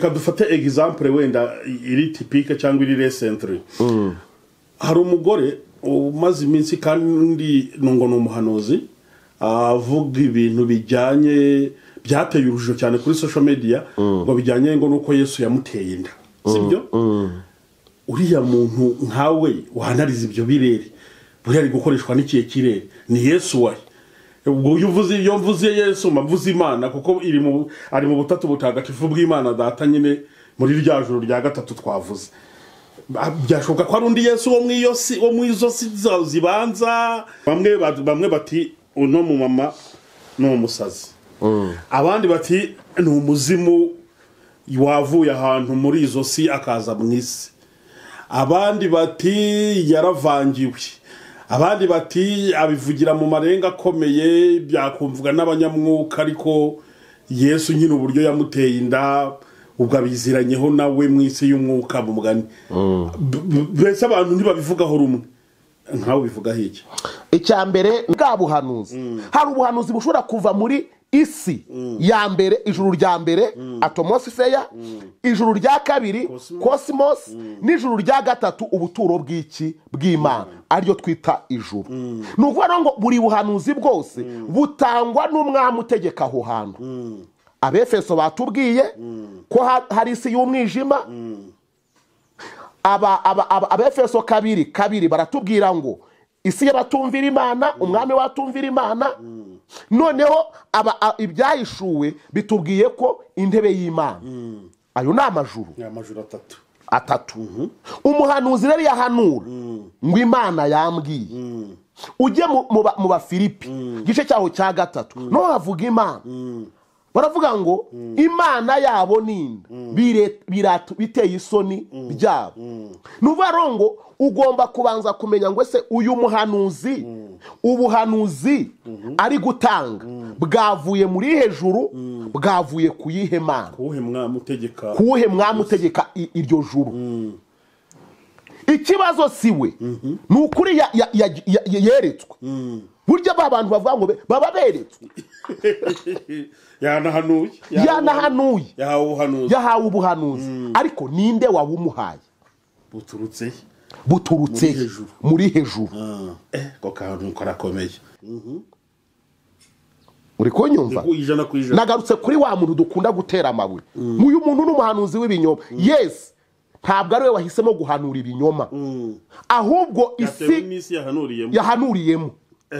kadufate example wenda iri typique cyangwa iri recently hari umugore umaze iminsi kandi nungo n'umuhanuzi avuga ibintu bijyanye byateye urujo cyane kuri social media ngo bijyanye ngo nuko Yesu yamuteye inda sibyo uriya muntu nkawe wahanariza ibyo birere buri ari gukoreshwa n'ikiye kirere ni Yesu wahe ubwo uvuze iyo mvuze Yesu mavuze Imana kuko ari mu butatu butagatifu bw'Imana data nyine muri rya joro rya gatatu twavuze byashoboka ko ari undi Yesu wo mu izo zibanza bamwe bati uno mu mama no musazi abandi bati ni umuzimu wavuye ahantu muri izo si akaza mu isi abandi bati yaravangiwe abandi bati abivugira mu marenga akomeye byakumvuga n'abanyamwuka ariko Yesu nyine uburyo yamuteye inda ubwo abiziranyeho nawe mu isi y'umwuka mu mugani bese abantu ntibabivugaho rumwe nkawe bivuga hiki icya mbere bwa buhanuzi hari ubuhanuzi bushobora kuva muri isi ya mbere ijuru rya mbere atmosphere ijuru rya kabiri cosmos n'ijuru rya gatatu ubuturo bw'iki bw'Imana aryo twita ijuru nuvuga ngo buri buhanuzi bwose butangwa n'umwami utegeka aho hantu Abefeso batubwiye ko hari isi y'umwijima Abefeso kabiri baratubwira ngo isi y'abatumvira Imana umwami watumvira Imana noneho ibyahishuwe bitubwiye ko intebe y'Imana ayo ni amajuru atatu umuhanuzi rero yahanura ngo Imana yambwiye ujye mu Bafilipi gice cyaho cya gatatu no havuga Imana baravuga ngo Imana yabo ninda biteye isoni byabo nuvuga ngo ugomba kubanza kumenya ngo ese uyu muhanuzi ubuhanuzi ari gutanga bwavuye muri hejuru bwavuye kuyihe Mana kuwuhe mwami utegeka iryo juru ikibazo siwe nukuri yeretswe burya abantu bavuga ngo baba beretswe yanahanuye yahawe ubuhanuzi ariko ninde wabumuhaye buturutse muri hejuru ko kantu karakomeye uri kunyumva nagarutse kuri wa muntu dukunda gutera amabuye uyu muntu n'umuhanuzi w'ibinyoma yes ntabwo ari we wahisemo guhanura ibinyoma ahubwo isi yahanuriyemo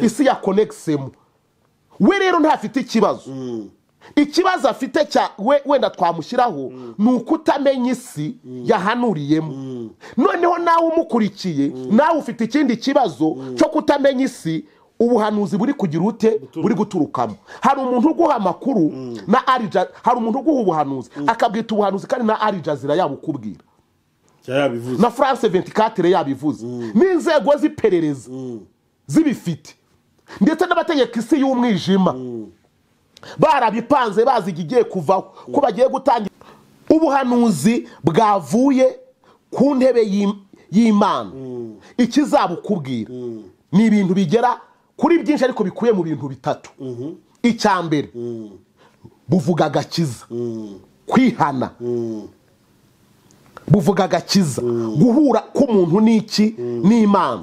isi ya connexemo we rero ntafite ikibazo afite cya wenda twamushyiraho ni ukutamenya isi yahanuriyemo noneho nawe umukurikiye nawe ufite ikindi kibazo cyo kutamenya isi ubuhanuzi buri kugira ute buri guturukamo hari umuntu uguha amakuru na Alija hari umuntu uguha ubuhanuzi akabwita ubuhanuzi kandi na Alija zira yabukubwira na France 24 yabivuze n'inzego z'iperereza zibifite ndetse n'abategeka isi y'umwijima barabipanze bazi igiye kuvaho ko bagiye gutangira ubuhanuzi bwavuye ku ntebe y'Imana ikizabukubwira ni ibintu bigera kuri byinshi ariko bikuye mu bintu bitatu icya mbere buvuga agakiza kwihana buvuga agakiza guhura k'umuntu n'iki n'Imana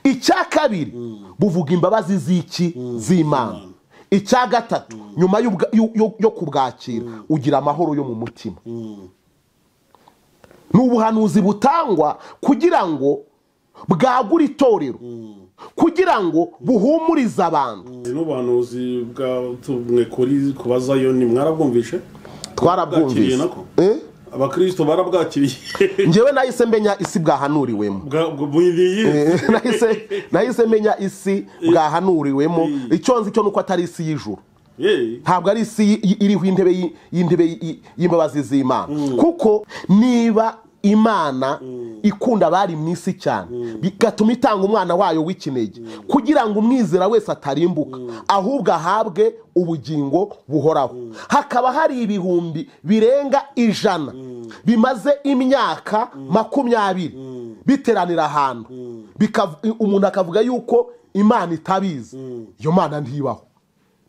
icya kabiri buvuga imbabazi z'Imana icya gatatu nyuma yo kubwakira ugira amahoro yo mu mutima n'ubuhanuzi butangwa kugira ngo bwagure itorero kugira ngo buhumurize abantu n'ubuhanuzi bwatumwe kuri kubazayo ni mwarabwumvishe twarabwumvise abakristo barabwakiriye ngewe nahise menya isi bwahanuriwemo nahise menya isi bwahanuriwemo icyo nzi cyo nuko atari isi y'ijuru ntabwo ari isi iriho intebe y'imbabazi z'Imana kuko niba Imana ikunda bari mu isi cyane bigatuma itanga umwana wayo w'ikinege kugira ngo umwizera wese atarimbuka ahubwo ahabwe ubugingo buhoraho hakaba hari ibihumbi birenga 100 bimaze imyaka 20 biteranira ahantu umuntu akavuga yuko Imana itabizi iyo Mana ntibaho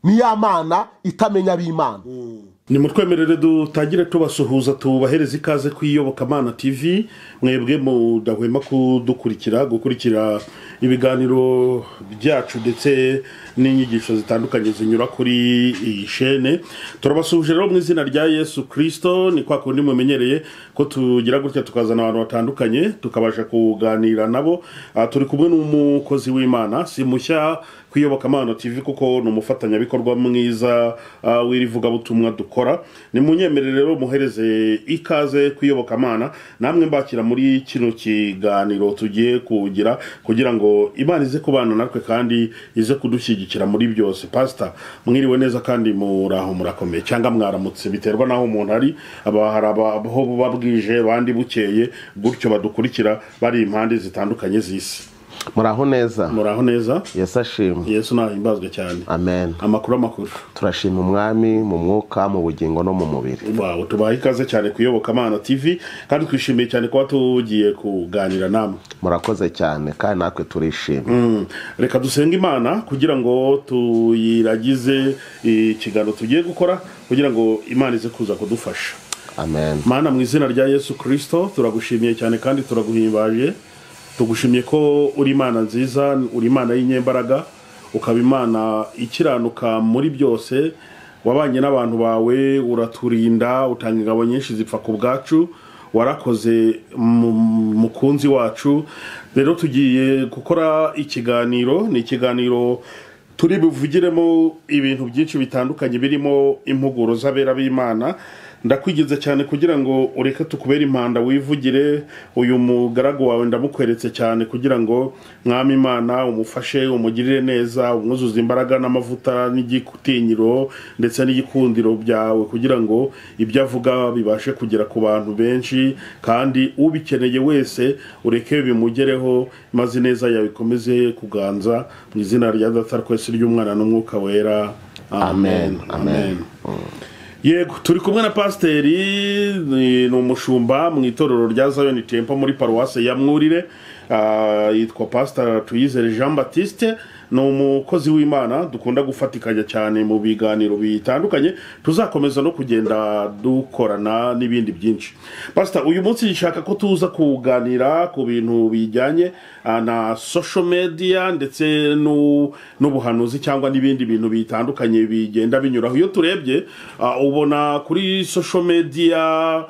ni ya Mana itamenya b'Imana ni mutwemerere dutagire tubasuhuza tubahereza ikaze kw'iyobokamana TV mwebwe mudahwema gukurikira ibiganiro byacu ndetse n'inyigisho zitandukanye zinyura kuri iyi shene. Turabasuhuje rero mu izina rya Yesu Kristo. Ni kwa kundi mumenyereye ko tugira gutya tukazana abantu batandukanye tukabasha kuganira nabo. Turi kumwe n'umukozi w'Imana si mushya kw'iyobokamana TV kuko ni umufatanyabikorwa mwiza w'irivuga butumwa dukora. Ni munyemerere rero muhereze ikaze kw'iyobokamana namwe mbakira muri kino kiganiro tugiye kugira ngo Imana ize kubana natwe kandi ize kudushyigikira muri byose. Pastor mwiriwe neza kandi muraho murakomeye cyangwa mwaramutse biterwa naho umuntu ari aho babwije bandi bukeye gutyo badukurikira bari impande zitandukanye z'isi. Muraho neza Yesu ashimwe. Yesu nahimbazwe cyane. Amen. Amakuru turashima umwami mu mwuka mu bugingo no mu mubiri. Wow, tubaye ikaze cyane kuyobokamana TV kandi twishimiye cyane kuba tugiye kuganira namwe. Murakoze cyane kandi natwe turishimye. Reka dusenga Imana kugira ngo tuyiragize ikiganiro tugiye gukora kugira ngo Imana ize kuza kudufasha. Amen. Mana mu izina rya Yesu Kristo turagushimiye cyane kandi turaguhimbaje. Tugushimiye ko uri Imana nziza, uri Imana y'inyembaraga, ukaba Imana ikiranuka muri byose. Wabanye n'abantu bawe, uraturinda, utanga ingabo nyinshi zipfa ku bwacu. Warakoze mukunzi wacu. Rero tugiye gukora ikiganiro, ni ikiganiro turi buvugiremo ibintu byinshi bitandukanye birimo impuguro z'abera b'Imana. Ndakwigize cyane kugira ngo ureke tukubera impanda wivugire uyu mugaragu wawe ndamukweretse cyane kugira ngo mwami Imana umufashe umugirire neza umwuzuza imbaraga n'amavuta n'igikutinyiro ndetse n'igikundiro byawe kugira ngo ibyo avuga bibashe kugera ku bantu benshi kandi ubikeneye wese ureke bimugereho maze neza yawe ikomeze kuganza mu izina rya Data twese ry'Umwana n'Umwuka wera. Amen. Yego turi kumwe na Pasteri ni umushumba mu itorero rya Zion Temple muri Paruwase ya Mwurire. Yitwa Pastor Tuyizere Jean Baptiste. Ni umukozi w'Imana dukunda gufatikanya cyane mu biganiro bitandukanye tuzakomeza no kugenda dukorana n'ibindi byinshi. Pastor uyu munsi nshaka ko tuza kuganira ku bintu bijyanye na social media ndetse n'ubuhanuzi cyangwa n'ibindi bintu bitandukanye bigenda binyuraho. Iyo turebye ubona kuri social media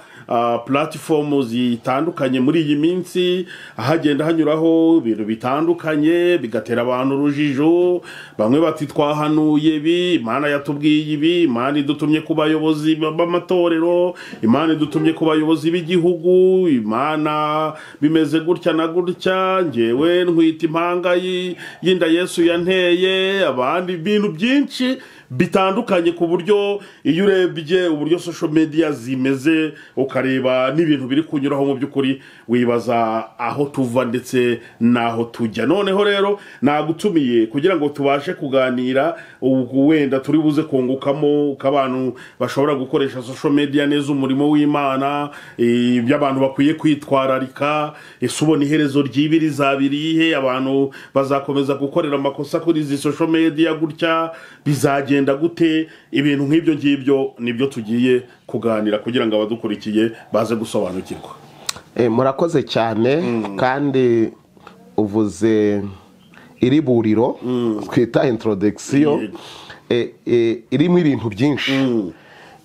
platform zitandukanye muri iyi minsi ahagenda hanyuraho ibintu bitandukanye bigatera abantu urujijo. Bamwe bati twahanuye ibi, Imana yatubwiye ibi, Imana idutumye ku bayobozi b'amatorero, Imana idutumye ku bayobozi b'igihugu, Imana bimeze gutya na gutya, ngewe ntwita impanga y'inda Yesu yanteye, abandi ibintu byinshi bitandukanye ku buryo iyo urebye uburyo social media zimeze ukareba n'ibintu biri kunyuraho mu by'ukuri wibaza aho tuva ndetse naho tujya. Noneho rero nagutumiye kugira ngo tubashe kuganira wenda turi buze kungukamo ukabantu bashobora gukoresha social media neza umurimo w'Imana, by'abantu bakwiye kwitwararika. Ese ubona iherezo ry'ibiri zabirihe abantu bazakomeza gukorera amakosa kuri izi social media gutya bizagenda gute? Ibintu nk'ibyo ngibyo nibyo tugiye kuganira kugira ngo abadukurikiye baze gusobanukirwa. Murakoze cyane kandi uvuze iri buriro twita introduction irimo ibintu byinshi.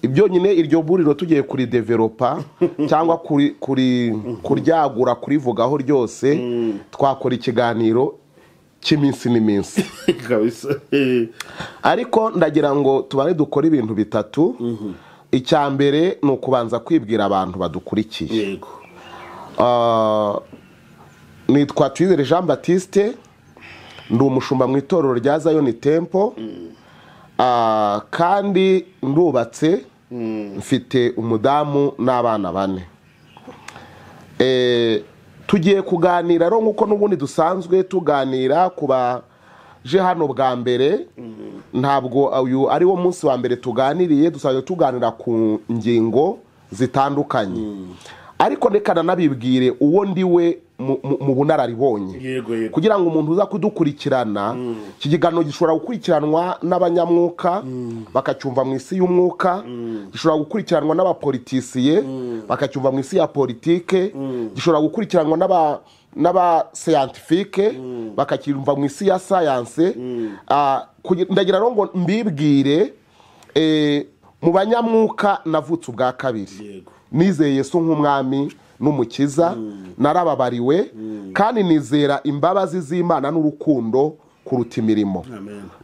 Ibyo nyine iryo buriro tugiye kuri developer cyangwa kuryagura kurivugaho ryose twakora ikiganiro cy'iminsi n'iminsi kabisa. Ariko ndagira ngo tubane dukora ibintu bitatu. Icya mbere ni ukubanza kwibwira abantu badukurikiye. Yego. Nitwa Tuyizere Jean Baptiste, ndi umushumba mu itorero rya Zion Temple. Kandi ndubatse, mfite umudamu n'abana 4. Tugiye kuganira rero nkuko n'ubundi dusanzwe tuganira kubaje hano bwa mbere. Ntabwo uyu ari wo munsi wa mbere tuganiriye, dusanzwe tuganira ku ngingo zitandukanye. ariko reka nabibwire uwo ndiwe mu bunararibonye kugira ngo umuntu uza kudukurikirana iki kiganiro gishobora gukurikiranwa n'abanyamwuka bakacyumva mu isi y'umwuka, gishobora gukurikiranwa n'abapolitisiye bakacyumva mu isi ya politike, gishobora gukurikiranwa n'abascientifique bakacyumva mu isi ya science. Ndagira ngo mbibwire mu banyamwuka navutse ubwa kabiri, nizeye Yesu nk'umwami n'umukiza, narababariwe kandi nizera imbabazi z'Imana n'urukundo kuruta imirimo.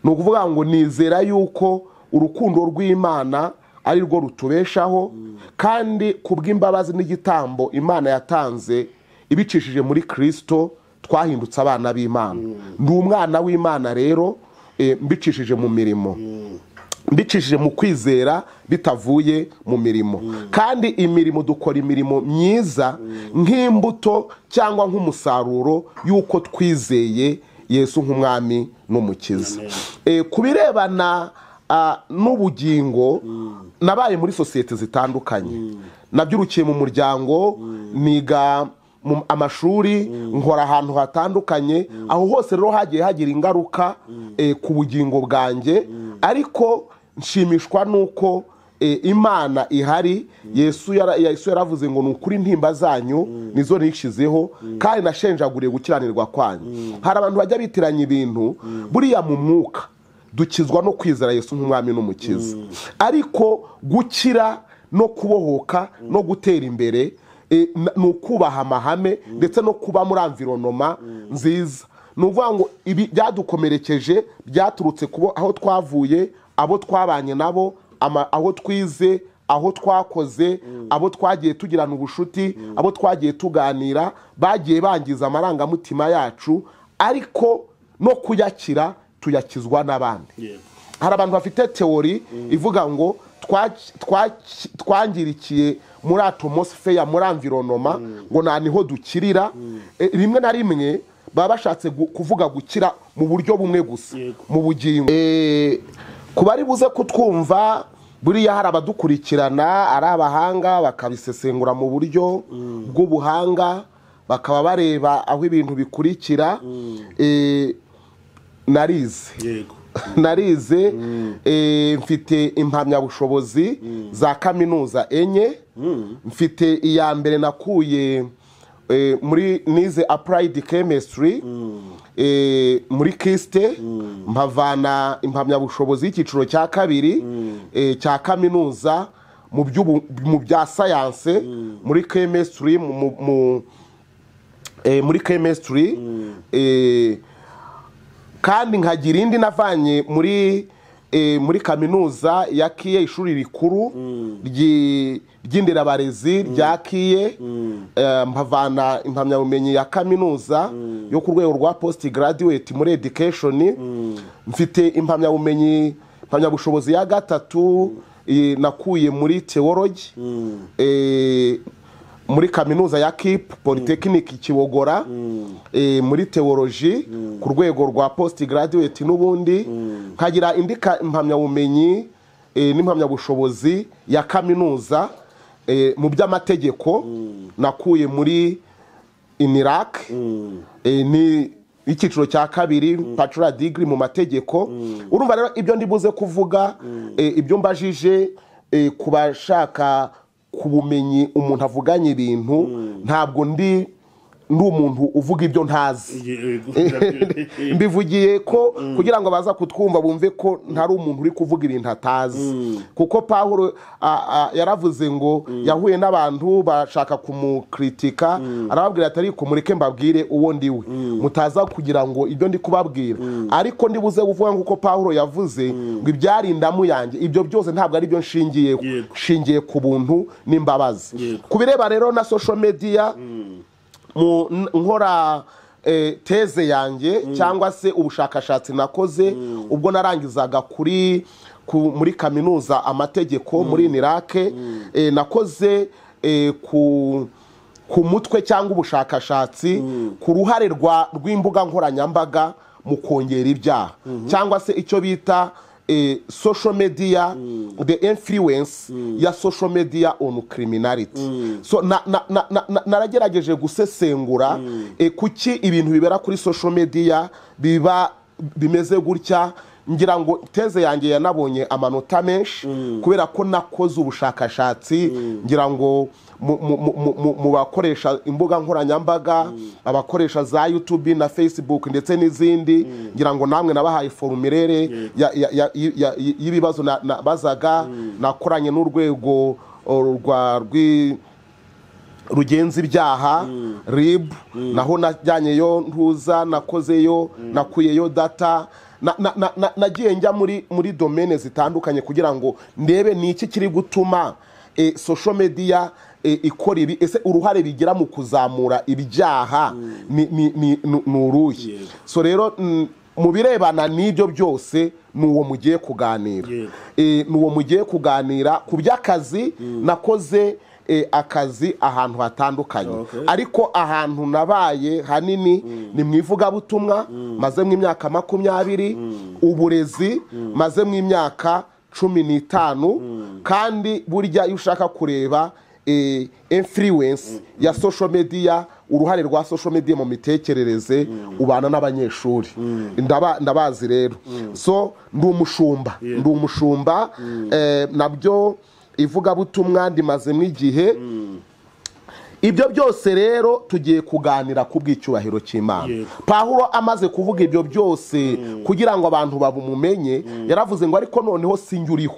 Ni ukuvuga ngo nizera yuko urukundo rw'Imana ari rwo rutubeshaho, kandi kubw'imbabazi n'igitambo Imana yatanze ibicishije muri Kristo twahindutse abana b'Imana. Ndi umwana w'Imana rero mbicishije mu mirimo, mbicishije mu kwizera bitavuye mu mirimo. Kandi imirimo dukora imirimo myiza nk'imbuto cyangwa nk'umusaruro y'uko twizeye Yesu nk'umwami n'umukiza. Kubirebana n'ubugingo, nabaye muri sosiyete zitandukanye, nabyurukiye mu muryango, niga amashuri, nkora ahantu hatandukanye. Aho hose rero hagiye hagira ingaruka ku bugingo bwanjye, ariko nshimishwa nuko Imana ihari. Yesu yaravuze ngo nukuri intimba zanyu nizo nishizeho kandi nashenjaguriye gukiranirwa kwanyu. Hari abantu bajya bitiranya ibintu, buriya mu mwuka dukizwa no kwizera Yesu nk'umwami n'umukiza, ariko gukira no kubohoka no gutera imbere ni ukubaha amahame ndetse no kuba muri environnement nziza. Ni ukuvuga ngo ibi byadukomerekeje byaturutse aho twavuye, abo twabanye nabo, aho twize, aho twakoze, abo twagiye tugirana ubushuti, abo twagiye tuganira, bagiye bangiza amarangamutima yacu, ariko no kuyakira tuyakizwa n'abandi. Hari abantu bafite teori ivuga ngo twangirikiye muri atmosphere, muri environnement, ngo niho dukirira. Rimwe na rimwe baba bashatse kuvuga gukira mu buryo bumwe gusa mu bugingo. Ku bari buze kutwumva, buriya hari abadukurikirana ari abahanga bakabisesengura mu buryo bw'ubuhanga, bakaba bareba aho ibintu bikurikira. Narize mfite impamyabushobozi za kaminuza enye. Mfite iya mbere nakuye muri nize applied chemistry muri Kiste, mpavana impamyabushobozi y'icyiciro cya kabiri cya kaminuza mu bya science muri chemistry, muri chemistry. Kandi nkagira indi navanye muri kaminuza ya Kiye, ishuri rikuru ry'inderabarezi rya Kiye. Mpavana impamyabumenyi ya kaminuza yo ku rwego rwa post graduate muri education. Mfite impamyabushobozi ya gatatu nakuye muri theology muri kaminuza ya KIP Polytechnic Kibogora, muri theology ku rwego rwa post graduate n'ubundi. Nkagira indi impamyabumenyi n'impamyabushobozi ya kaminuza mu by'amategeko nakuye muri INIRAC, ni icyiciro cya kabiri bachelor degree mu mategeko. Urumva rero ibyo ndibuze kuvuga, ibyo mbajije kubashaka kubumenyi umuntu avuganye ibintu, ntabwo ndi umuntu uvuga ibyo ntazi. Mbivugiye ko kugira ngo baza kutwumva bumve ko ntari umuntu uri kuvuga ibintu atazi. Kuko Pawulo yaravuze ngo yahuye n'abantu bashaka kumukritika, arababwira ati ariko mureke mbabwire uwo ndiwe, mutaza kugira ngo ibyo ndi kubabwira. Ariko ndibuze kuvuga nk'uko Pawulo yavuze ngo ibyari indamu yanjye, ibyo byose ntabwo ari byo nshingiye ku buntu n'imbabazi. Kubireba rero na social media, nkora teze yanjye cyangwa se ubushakashatsi nakoze ubwo narangizaga muri kaminuza amategeko muri INIRAC, nakoze ku mutwe cyangwa ubushakashatsi ku ruhare rw'imbuga nkoranyambaga mu kongera ibyaha, cyangwa se icyo bita social media, the influence ya social media on criminality. So naragerageje gusesengura kuki ibintu bibera kuri social media biba bimeze gutya. Ngira ngo teze yanjye yanabonye amanota menshi kubera ko nakoze ubushakashatsi. Ngira ngo mu bakoresha imbuga nkoranyambaga, abakoresha za YouTube na Facebook ndetse n'izindi, ngira ngo namwe nabahaye formulaire y'ibibazo bazaga. Nakoranye n'urwego rugenzi ibyaha RIB, naho najyanyeyo ntuza, nakozeyo, nakuyeyo data, nagiye njya muri domaine zitandukanye kugira ngo ndebe ni iki kiri gutuma social media ikora ibi. Ese uruhare bigira mu kuzamura ibyaha ni uruhe? So rero mu birebana n'ibyo byose nuwo mugiye kuganira. Nuwo mugiye kuganira ku by'akazi. Nakoze akazi ahantu hatandukanye, ariko ahantu nabaye hanini ni mu ivugabutumwa, maze mu imyaka 20, uburezi maze mu imyaka 15, kandi burya iyo ushaka kureba influence ya social media, uruhare rwa social media mu mitekerereze, ubana n'abanyeshuri. Ndabazi rero. So ndi umushumba nabyo ivugabutumwa ndimazemo igihe. Ibyo byose rero tugiye kuganira ku bw'icyubahiro cy'Imana. Pawulo amaze kuvuga ibyo byose kugira ngo abantu babumenye, yaravuze ngo ariko noneho sinjye uriho,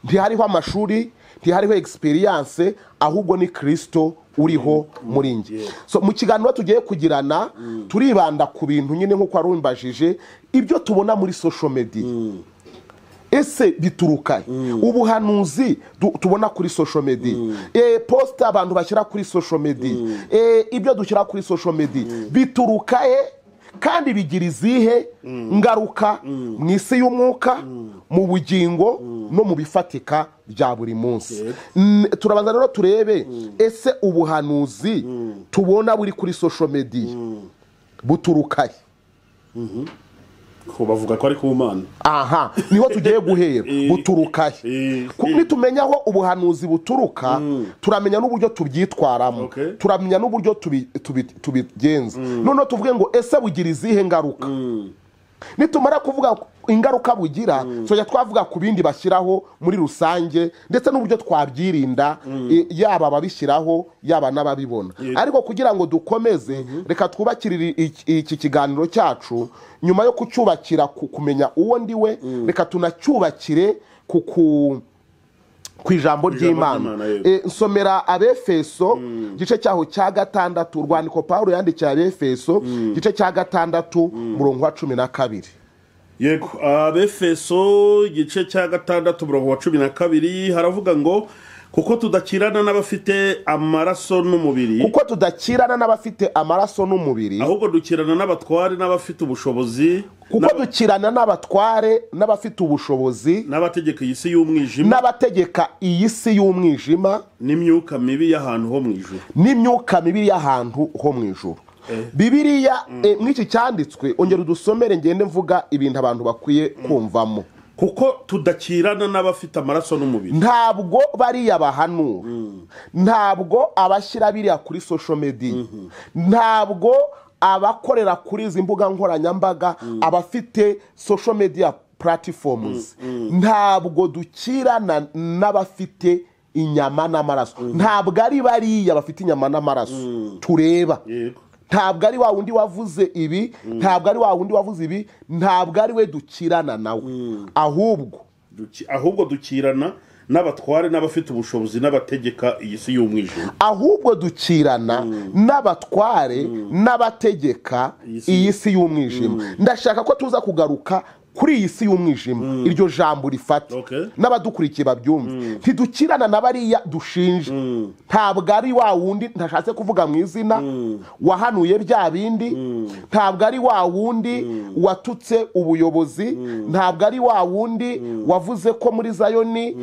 ntihariho amashuri, ntihariho experience, ahubwo ni Kristo uriho muri njye. So mu kiganiro tugiye kugirana turibanda ku bintu nyine nk'uko warumbajije ibyo tubona muri social media. Ese bituruka ubuhanuzi tubona kuri social media, post abantu bashyira kuri social media, ibyo dushyira kuri social media bituruka kandi bigira izihe ngaruka mu isi y'umwuka, mu bugingo no mu bifatika bya buri munsi. Turabanza rero turebe ese ubuhanuzi tubona buri kuri social media buturuka ko bavuga ko ari ku Mana. Niho tugiye guhera. Buturuka nitumenya aho ubuhanuzi buturuka, turamenya n'uburyo tubyitwaramo, turamenya n'uburyo tubigenza. None tuvuge ngo ese bugira izihe ngaruka. Nitumara kuvuga ingaruka bugira, soya twavuga ku bindi bashyiraho muri rusange, ndetse n'uburyo twabyirinda, yaba babishyiraho yaba n'ababibona. Ariko kugira ngo dukomeze, reka twubakirire iki kiganiro cyacu. Nyuma yo kucyubakira kumenya uwo ndiwe, reka tunacyubakire ku ijambo ry'Imana. Nsomera Abefeso gice cyaho cya 6, urwandiko Pawulo yandikiye Abefeso gice cya 6 murongo wa 12. Yego, Abefeso gice cya 6 murongo wa 12 haravuga ngo kuko tudakirana n'abafite amaraso n'umubiri, ahubwo dukirana n'abatware n'abafite ubushobozi, n'abategeka iyi si y'umwijima, n'imyuka mibi y'ahantu ho mu ijuru. Bibiliya mw'iki cyanditswe, ongera udusomere ngende mvuga ibintu abantu bakwiye kumvamo. Kuko tudakirana n'abafite amaraso n'umubiri. Ntabwo bariya bahanura, ntabwo abashyira biriya kuri social media, ntabwo abakorera kuri izi mbuga nkoranyambaga, abafite social media platforms, ntabwo dukirana n'abafite inyama n'amaraso. Ntabwo ari bariya bafite inyama n'amaraso tureba. Ntabwo ari wa wundi wavuze ibi, ntabwo ari wa wundi wavuze ibi, ntabwo ari we dukirana nawe. Ahubwo dukirana n'abatware n'abafite ubushobozi n'abategeka iyi si y'umwijima. Ahubwo dukirana n'abatware n'abategeka iyi si y'umwijima. Ndashaka ko tuza kugaruka kuri iyi si y'umwijima. Iryo jambo rifata n'abadukurikiye babyumve. Ntidukirana na bariya dushinje. Ntabwo ari wa wundi, ntashatse kuvuga mu izina, wahanuye bya bindi. Ntabwo ari wa wundi watutse ubuyobozi. Ntabwo ari wa wundi wavuze ko muri Zayoni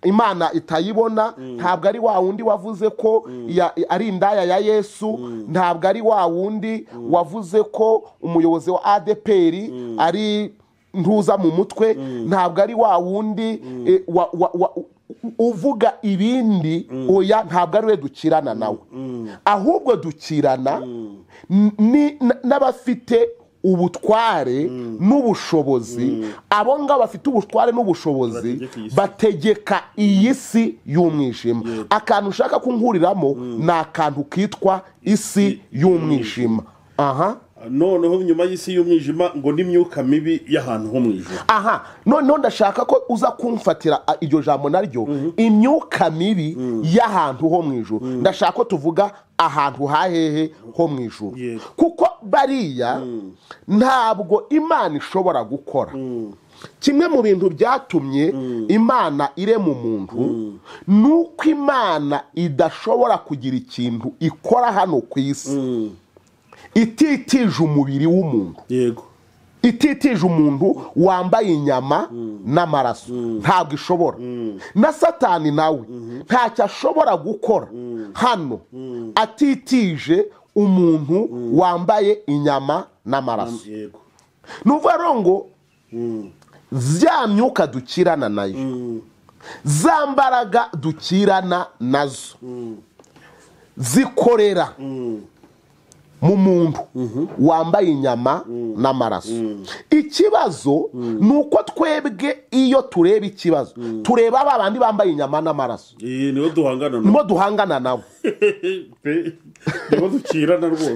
Imana itayibona. Ntabwo ari wa wundi wavuze ko ari indaya ya Yesu. Ntabwo ari wa wundi wavuze ko umuyobozi wa ADPR ari ntuza mu mutwe ntabwo ari wa wundi uvuga ibindi oya ntabwo ari we dukirana nawe ahubwo dukirana n'abafite ubutware n'ubushobozi abo ngabo bafite ubutware n'ubushobozi bategeka iyi si y'umwijima akantu ushaka kunkuriramo ni akantu kitwa isi y'umwijima noneho nyuma y'isi y'umwijima ngo n'imyuka mibi y'ahantu ho mu ijuru noneho ndashaka ko uza kumfatira iryo jambo naryo imyuka mibi y'ahantu ho mu ijuru ndashaka ko tuvuga ahantu hahehe ho mu ijuru kuko bariya ntabwo Imana ishobora gukora kimwe mu bintu byatumye Imana irema umuntu nuko Imana idashobora kugira ikintu ikora hano ku isi ititije umubiri w'umuntu yego ititije umuntu wambaye inyama n'amaraso ntabwo ishobora na Satani nawe ntacyo ashobora gukora hano atitije umuntu wambaye inyama n'amaraso nuvuga ngo za myuka dukirana nayo za mbaraga dukirana nazo zikorera mu muntu wambaye inyama n'amaraso ikibazo ni uko twebwe iyo tureba ikibazo tureba ba bandi bambaye inyama n'amaraso nibo duhangana nabo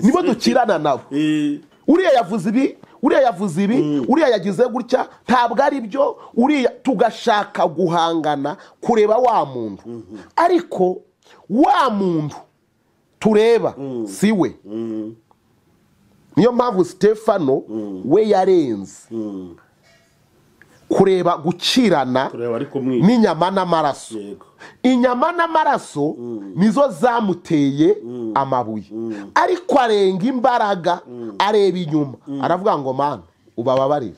nibo dukirana nabo uriya yavuze ibi uriya yagize gutya ntabwo ari byo uriya tugashaka guhangana kureba wa muntu ariko wa muntu tureba si we niyo mpamvu Stefano we yarenze kureba gukirana n'inyama n'amaraso inyama n'amaraso nizo zamuteye amabuye ariko arenga imbaraga areba inyuma aravuga ngo mana ubababarire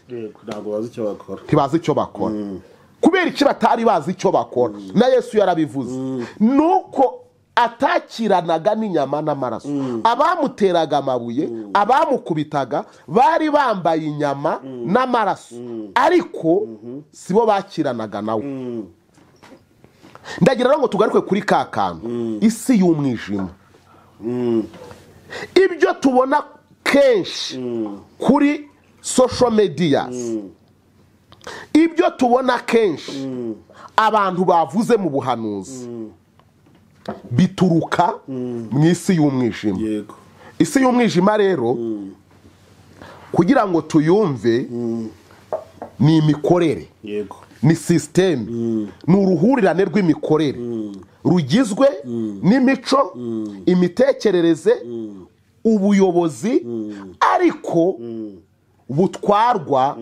ntibazi icyo bakora kubera iki batari bazi icyo bakora na Yesu yarabivuze nuko atakiranaga n'inyama n'amaraso abamuteraga amabuye abamukubitaga bari bambaye inyama n'amaraso ariko sibo bakiranaga nawe ndagira ngo tugaruke kuri ka kantu isi y'umwijima ibyo tubona kenshi kuri social media ibyo tubona kenshi abantu bavuze mu buhanuzi bituruka mu isi y'umwijima isi y'umwijima rero kugira ngo tuyumve ni imikorere ni sisiteme ni uruhurirane rw'imikorere rugizwe n'imico imitekerereze ubuyobozi ariko butwarwa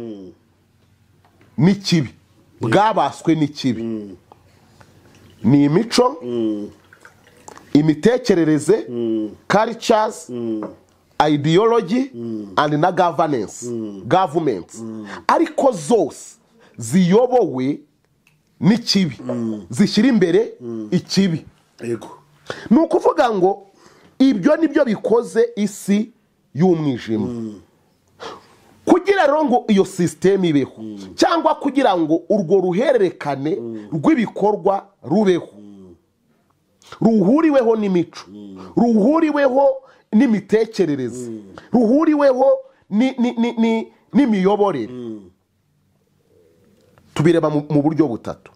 n'ikibi bwabaswe n'ikibi ni imico imitekerereze cultures ideology and na government ariko zose ziyobowe n'ikibi zishyira imbere ikibi ni ukuvuga ngo ibyo nibyo bikoze isi y'umwijima kugira rero ngo iyo sisiteme ibeho cyangwa kugira ngo urwo ruhererekane rw'ibikorwa rubeho ruhuriweho n'imico ruhuriweho n'imitekerereze ruhuriweho n'imiyoborere tubireba mu buryo butatu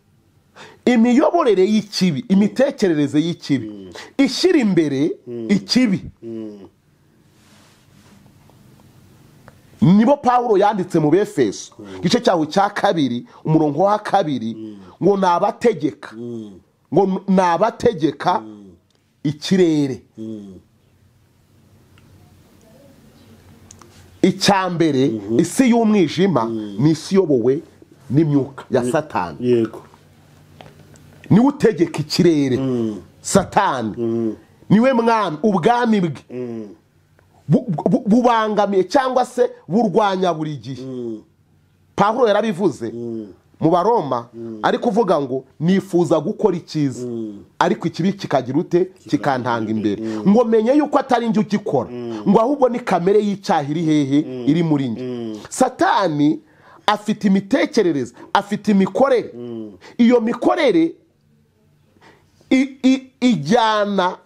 imiyoborere y'ikibi imitekerereze y'ikibi ishyira imbere ikibi nibo Pawulo yanditse mu Befeso igice cyaho cya 2 umurongo wa 2 ngo nabategeka ikirere icyambere isi y'umwijima ni isi yobowe n'imyuka ya Satani yego niwe utegeka ikirere Satani niwe mwami ubwami bwe bubangamiye cyangwa se burwanya buri gihe Pawulo yarabivuze mu Baroma ari kuvuga ngo nifuza gukora icyiza ariko ikibi kikagira ute kikantanga imbere ngo menye yuko atari njye ugikora ngo ahubwo ni kamere y'icyaha iri hehe iri muri njye Satani afite imitekerereze, afite imikorere. Iyo mikorere ijyana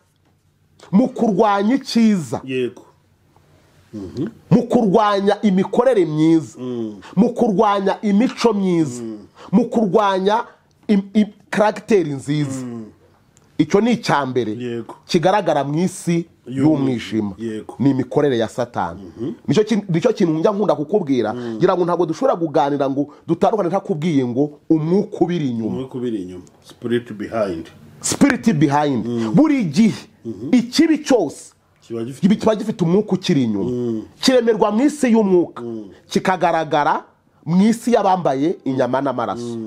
mu kurwanya icyiza, mu kurwanya imikorere myiza, mu kurwanya imico myiza, mu kurwanya karagiteri nziza. Icyo ni icyambere kigaragara mu isi y'umwijima, ni imikorere ya Satani. Nicyo kintu njya nkunda kukubwira, ngira ngo ntabwo dushobora kuganira ngo dutandukane ntakubwiye ngo umwuka ubiri inyuma, spirit behind. Buri gihe ikibi cyose kiba gifite umwuka ukiri inyuma, kiremerwa mu isi y'umwuka, kikagaragara mu isi y'abambaye inyama n'amaraso.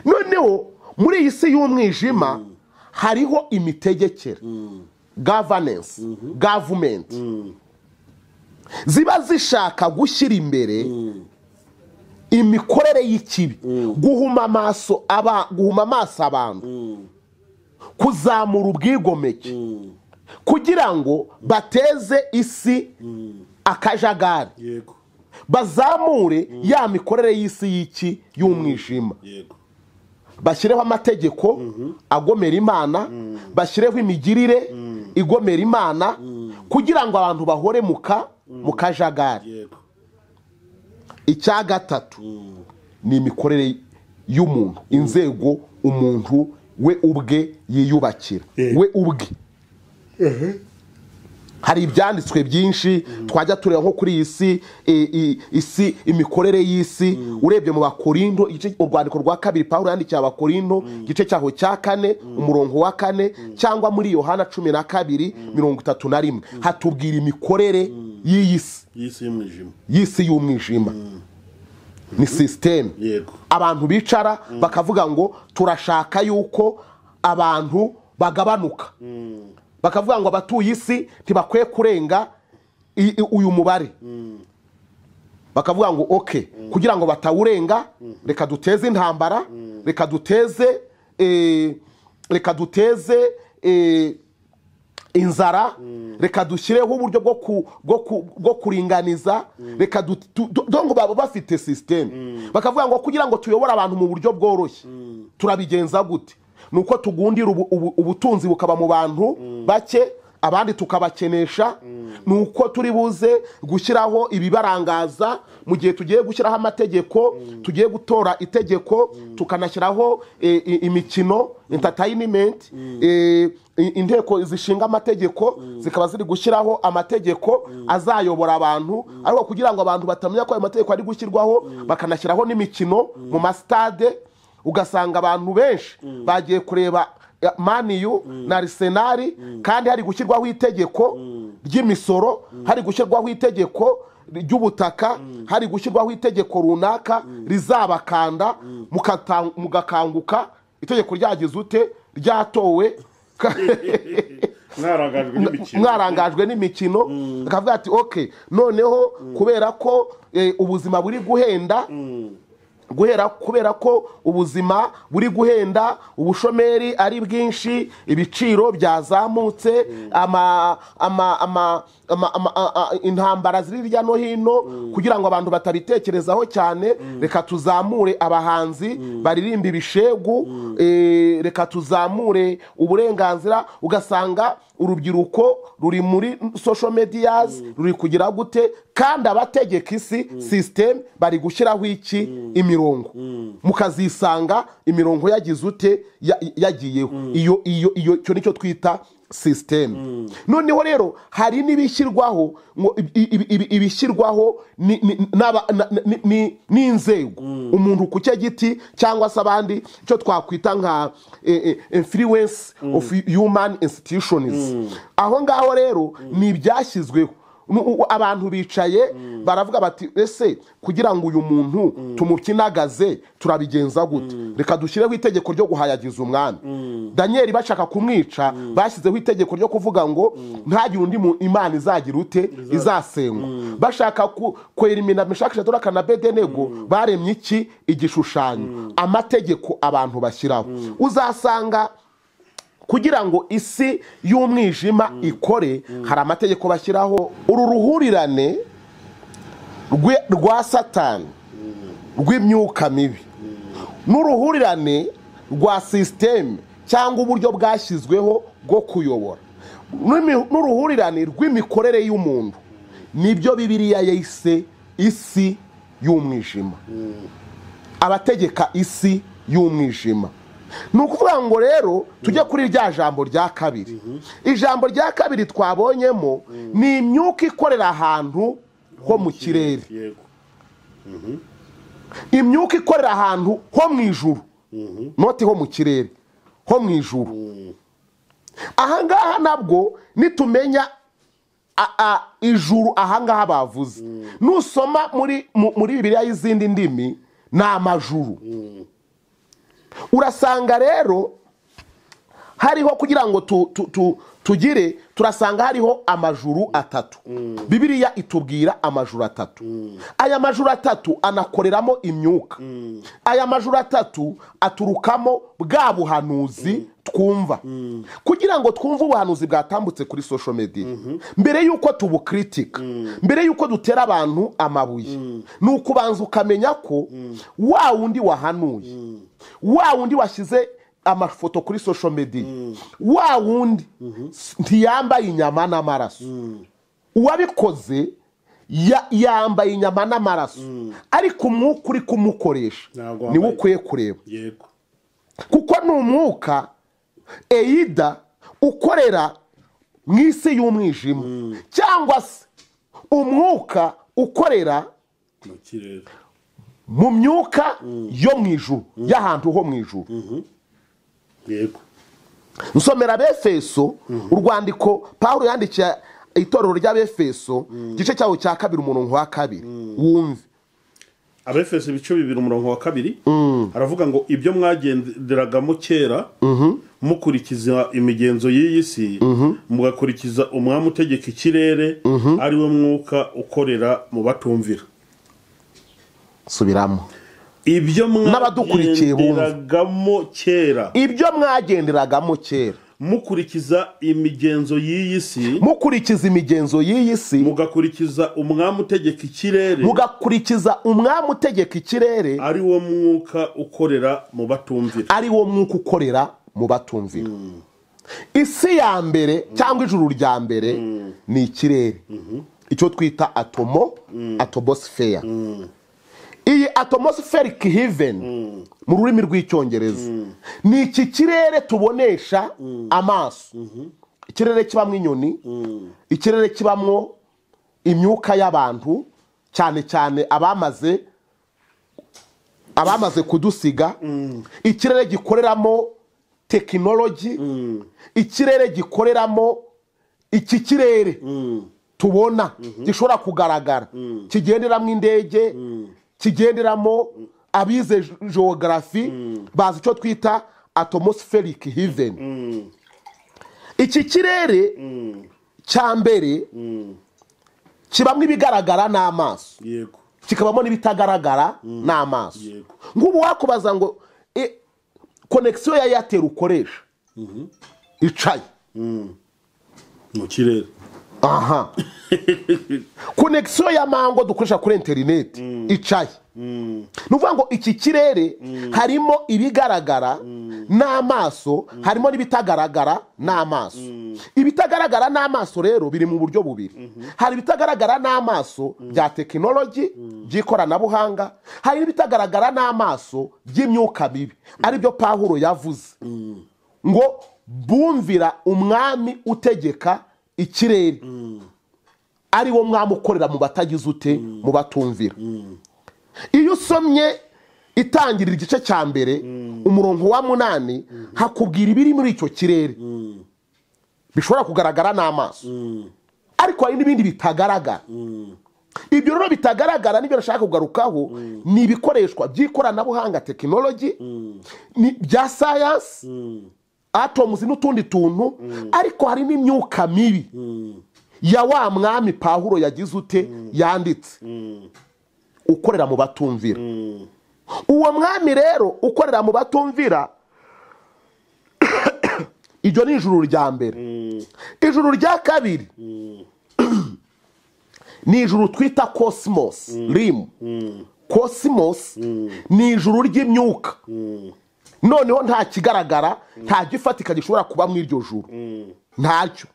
Noneho muri iyi si y'umwijima hariho imitegekere, governance, government, ziba zishaka gushyira imbere imikorere y'ikibi, guhuma amaso abantu, kuzamura ubwigomeke, kugira ngo bateze isi akajagari, bazamure ya mikorere y'isi y'iki y'umwijima. Bashyireho amategeko agomera Imana, bashyireho imigirire igomera Imana, kugira ngo abantu bahore mu kajagari. Icya gatatu ni imikorere y'umuntu, inzego umuntu we ubwe yiyubakira, we ubwe. Hari ibyanditswe byinshi twajya tureba nko kuri iyi isi, imikorere y'isi. Urebye mu Bakorindo, urwandiko rwa 2 Pawulo yandikiye Abakorindo, igice cyaho cya 4 umurongo wa 4, cyangwa muri Yohana 12:31 hatubwira imikorere y'isi y'umwijima. Ni system. Abantu bicara bakavuga ngo turashaka yuko abantu bagabanuka, bakavuga ngo abatuye isi ntibakwiye kurenga uyu mubare. Bakavuga ngo okay, kugira ngo batawurenga reka duteze intambara, reka duteze inzara, reka dushyireho uburyo bwo kuringaniza, reka dongo baba bafite system. Bakavuga ngo kugira ngo tuyobore abantu mu buryo bworoshye turabigenza gute? Nuko tugundira ubutunzi bukaba mu bantu bake, abandi tukabakenesha. Nuko turi buze gushyiraho ibibarangaza mu gihe tugiye gushyiraho amategeko, tugiye gutora itegeko, tukanashyiraho imikino, entertainment, inteko zishinga amategeko zikaba ziri gushyiraho amategeko azayobora abantu, ariko kugira ngo abantu batamenya ko ayo mategeko ari gushyirwaho, bakanashyiraho n'imikino mu mastade. Ugasanga abantu benshi bagiye kureba Maniyu na Arsenal, kandi hari gushyirwaho itegeko ry'imisoro, hari gushyirwaho itegeko ry'ubutaka, hari gushyirwaho itegeko runaka rizabakanda, mugakanguka itegeko ryagize ute, ryatowe, mwarangajwe n'imikino. Akavuga ati okay, noneho kubera ko ubuzima buri guhenda, kubera ko ubuzima buri guhenda, ubushomeri ari bwinshi, ibiciro byazamutse, intambara ziri hirya no hino, kugira ngo abantu batabitekerezaho cyane, reka tuzamure abahanzi baririmba ibishegu, reka tuzamure uburenganzira. Ugasanga urubyiruko ruri muri social medias, ruri kugira gute, kandi abategeka isi system bari gushyiraho iki, imirongo. Mukazisanga imirongo yagize ute, yagiyeho. Iyo cyo nicyo twita system. Noneho rero hari n'ibishyirwaho, ibishyirwaho n'inzego, umuntu ku cyo giti cyangwa se abandi, icyo twakwita nka influence of human institutions. Aho ngaho rero ni ibyashyizweho. Abantu bicaye baravuga bati ese kugira ngo uyu muntu tumukinagaze turabigenza gute? Reka dushyireho itegeko ryo guhayagiza umwami. Daniel bashaka kumwica, bashyizeho itegeko ryo kuvuga ngo ntagire undi Imana izagira ute, izasengwa. Bashaka kwerimina Meshaki Shadaraka na Abedenego, baremye iki, igishushanyo. Amategeko abantu bashyiraho, uzasanga kugira ngo isi y'umwijima ikore, hari amategeko bashyiraho. Uru ruhurirane rwa Satani rw'imyuka mibi n'uruhurirane rwa sisiteme cyangwa uburyo bwashyizweho bwo kuyobora n'uruhurirane rw'imikorere y'umuntu nibyo Bibiliya yise isi y'umwijima abategeka isi y'umwijima. Ni ukuvuga ngo rero tujye kuri rya jambo rya kabiri. Ijambo rya kabiri twabonyemo ni imyuka ikorera ahantu ho mu kirere, imyuka ikorera ahantu ho mu ijuru, noti ho mu kirere, ho mu ijuru. Ahangaha nabwo nitumenya ijuru ahangaha bavuze, nusoma muri Bibiliya y'izindi ndimi ni amajuru. Urasanga rero hariho kugira ngo tugire turasanga hariho amajuru atatu. Bibiliya itubwira amajuru atatu. Aya majuru atatu anakoreramo imyuka. Aya majuru atatu aturukamo bwa buhanuzi twumva. Kugira ngo twumve ubuhanuzi bwatambutse kuri social media, mbere yuko tubukritika, mbere yuko dutera abantu amabuye, ni ukubanza ukamenya ko wa wundi wahanuye, wa wundi washyize amafoto kuri social media, wa wundi ntiyambaye inyama n'amaraso. Uwabikoze yambaye inyama n'amaraso, ariko umwuka uri kumukoresha niwe ukwiye kureba, kuko ni umwuka eyida ukorera mu isi y'umwijima cyangwa se umwuka ukorera mu myuka yo mu ijuru, y'ahantu ho mu ijuru. Nsomera Abefeso, urwandiko Pawulo yandikiye itorero ry'Abefeso, igice cyawo cya 2 umurongo wa 2. Wumve Abefeso ibice 2 umurongo wa 2, aravuga ngo ibyo mwagenderagamo kera mukurikiza imigenzo y'iyi si, mugakurikiza umwami utegeka ikirere, ari we mwuka ukorera mu batumvira. Subiramo. Ibyo mwagenderagamo kera, ibyo mwagenderagamo kera mukurikiza imigenzo y'iyi si, mukurikiza imigenzo y'iyi si, mugakurikiza umwami utegeka ikirere, mugakurikiza umwami utegeka ikirere, ari wo mwuka ukorera mu batumvira, ari wo mwuka ukorera mu batumvira. Isi ya mbere cyangwa ijuru rya mbere ni ikirere, icyo twita atmosphere. Iyi atmospheric heaven mu rurimi rw'icyongereza ni iki kirere tubonesha amaso. Ikirere kibamwo inyoni, ikirere kibamwo imyuka y'abantu, cyane cyane abamaze kudusiga. Ikirere gikoreramo technology, ikirere gikoreramo iki kirere tubona gishobora kugaragara, kigenderamo indege, kigenderamo abize geography bazi icyo twita atmospheric heaven. Iki kirere cya mbere kibamwe ibigaragara n'amaso, kikabamo n'ibitagaragara n'amaso. Nk'ubu wakubaza ngo connection ya Airtel ukoresha icaye mu kirere, aha connection ya Mango dukoresha kuri internet icaye. Nuvuga ngo iki kirere harimo ibigaragara n'amaso, harimo n'ibitagaragara n'amaso. Ibitagaragara n'amaso rero biri mu buryo bubiri. Hari ibitagaragara n'amaso bya technology, by'ikoranabuhanga, hari n'ibitagaragara n'amaso by'imyuka mibi, ari byo Pawulo yavuze ngo bumvira umwami utegeka ikirere, ari wo mwami ukorera mu batagize ute, mu batumvira. Iyo usomye itangirira igice cya mbere umurongo wa 8, hakubwira ibiri muri icyo kirere bishobora kugaragara n'amaso, ariko hari n'ibindi bitagaragara. Ibyo rero bitagaragara nibyo nashaka kugarukaho, ni ibikoreshwa by'ikoranabuhanga technology, bya science, atoms n'utundi tuntu, ariko hari n'imyuka mibi ya wa mwami Pawulo yagize ute, yanditse, ukorera mu batumvira. Uwo mwami rero ukorera mu batumvira, iryo ni ijuru rya mbere. Ijuru rya kabiri ni ijuru twita cosmos, rim. cosmos ni ijuru ry'imyuka noneho nta kigaragara nta gifatika gishobora kuba mu iryo juru ntacyo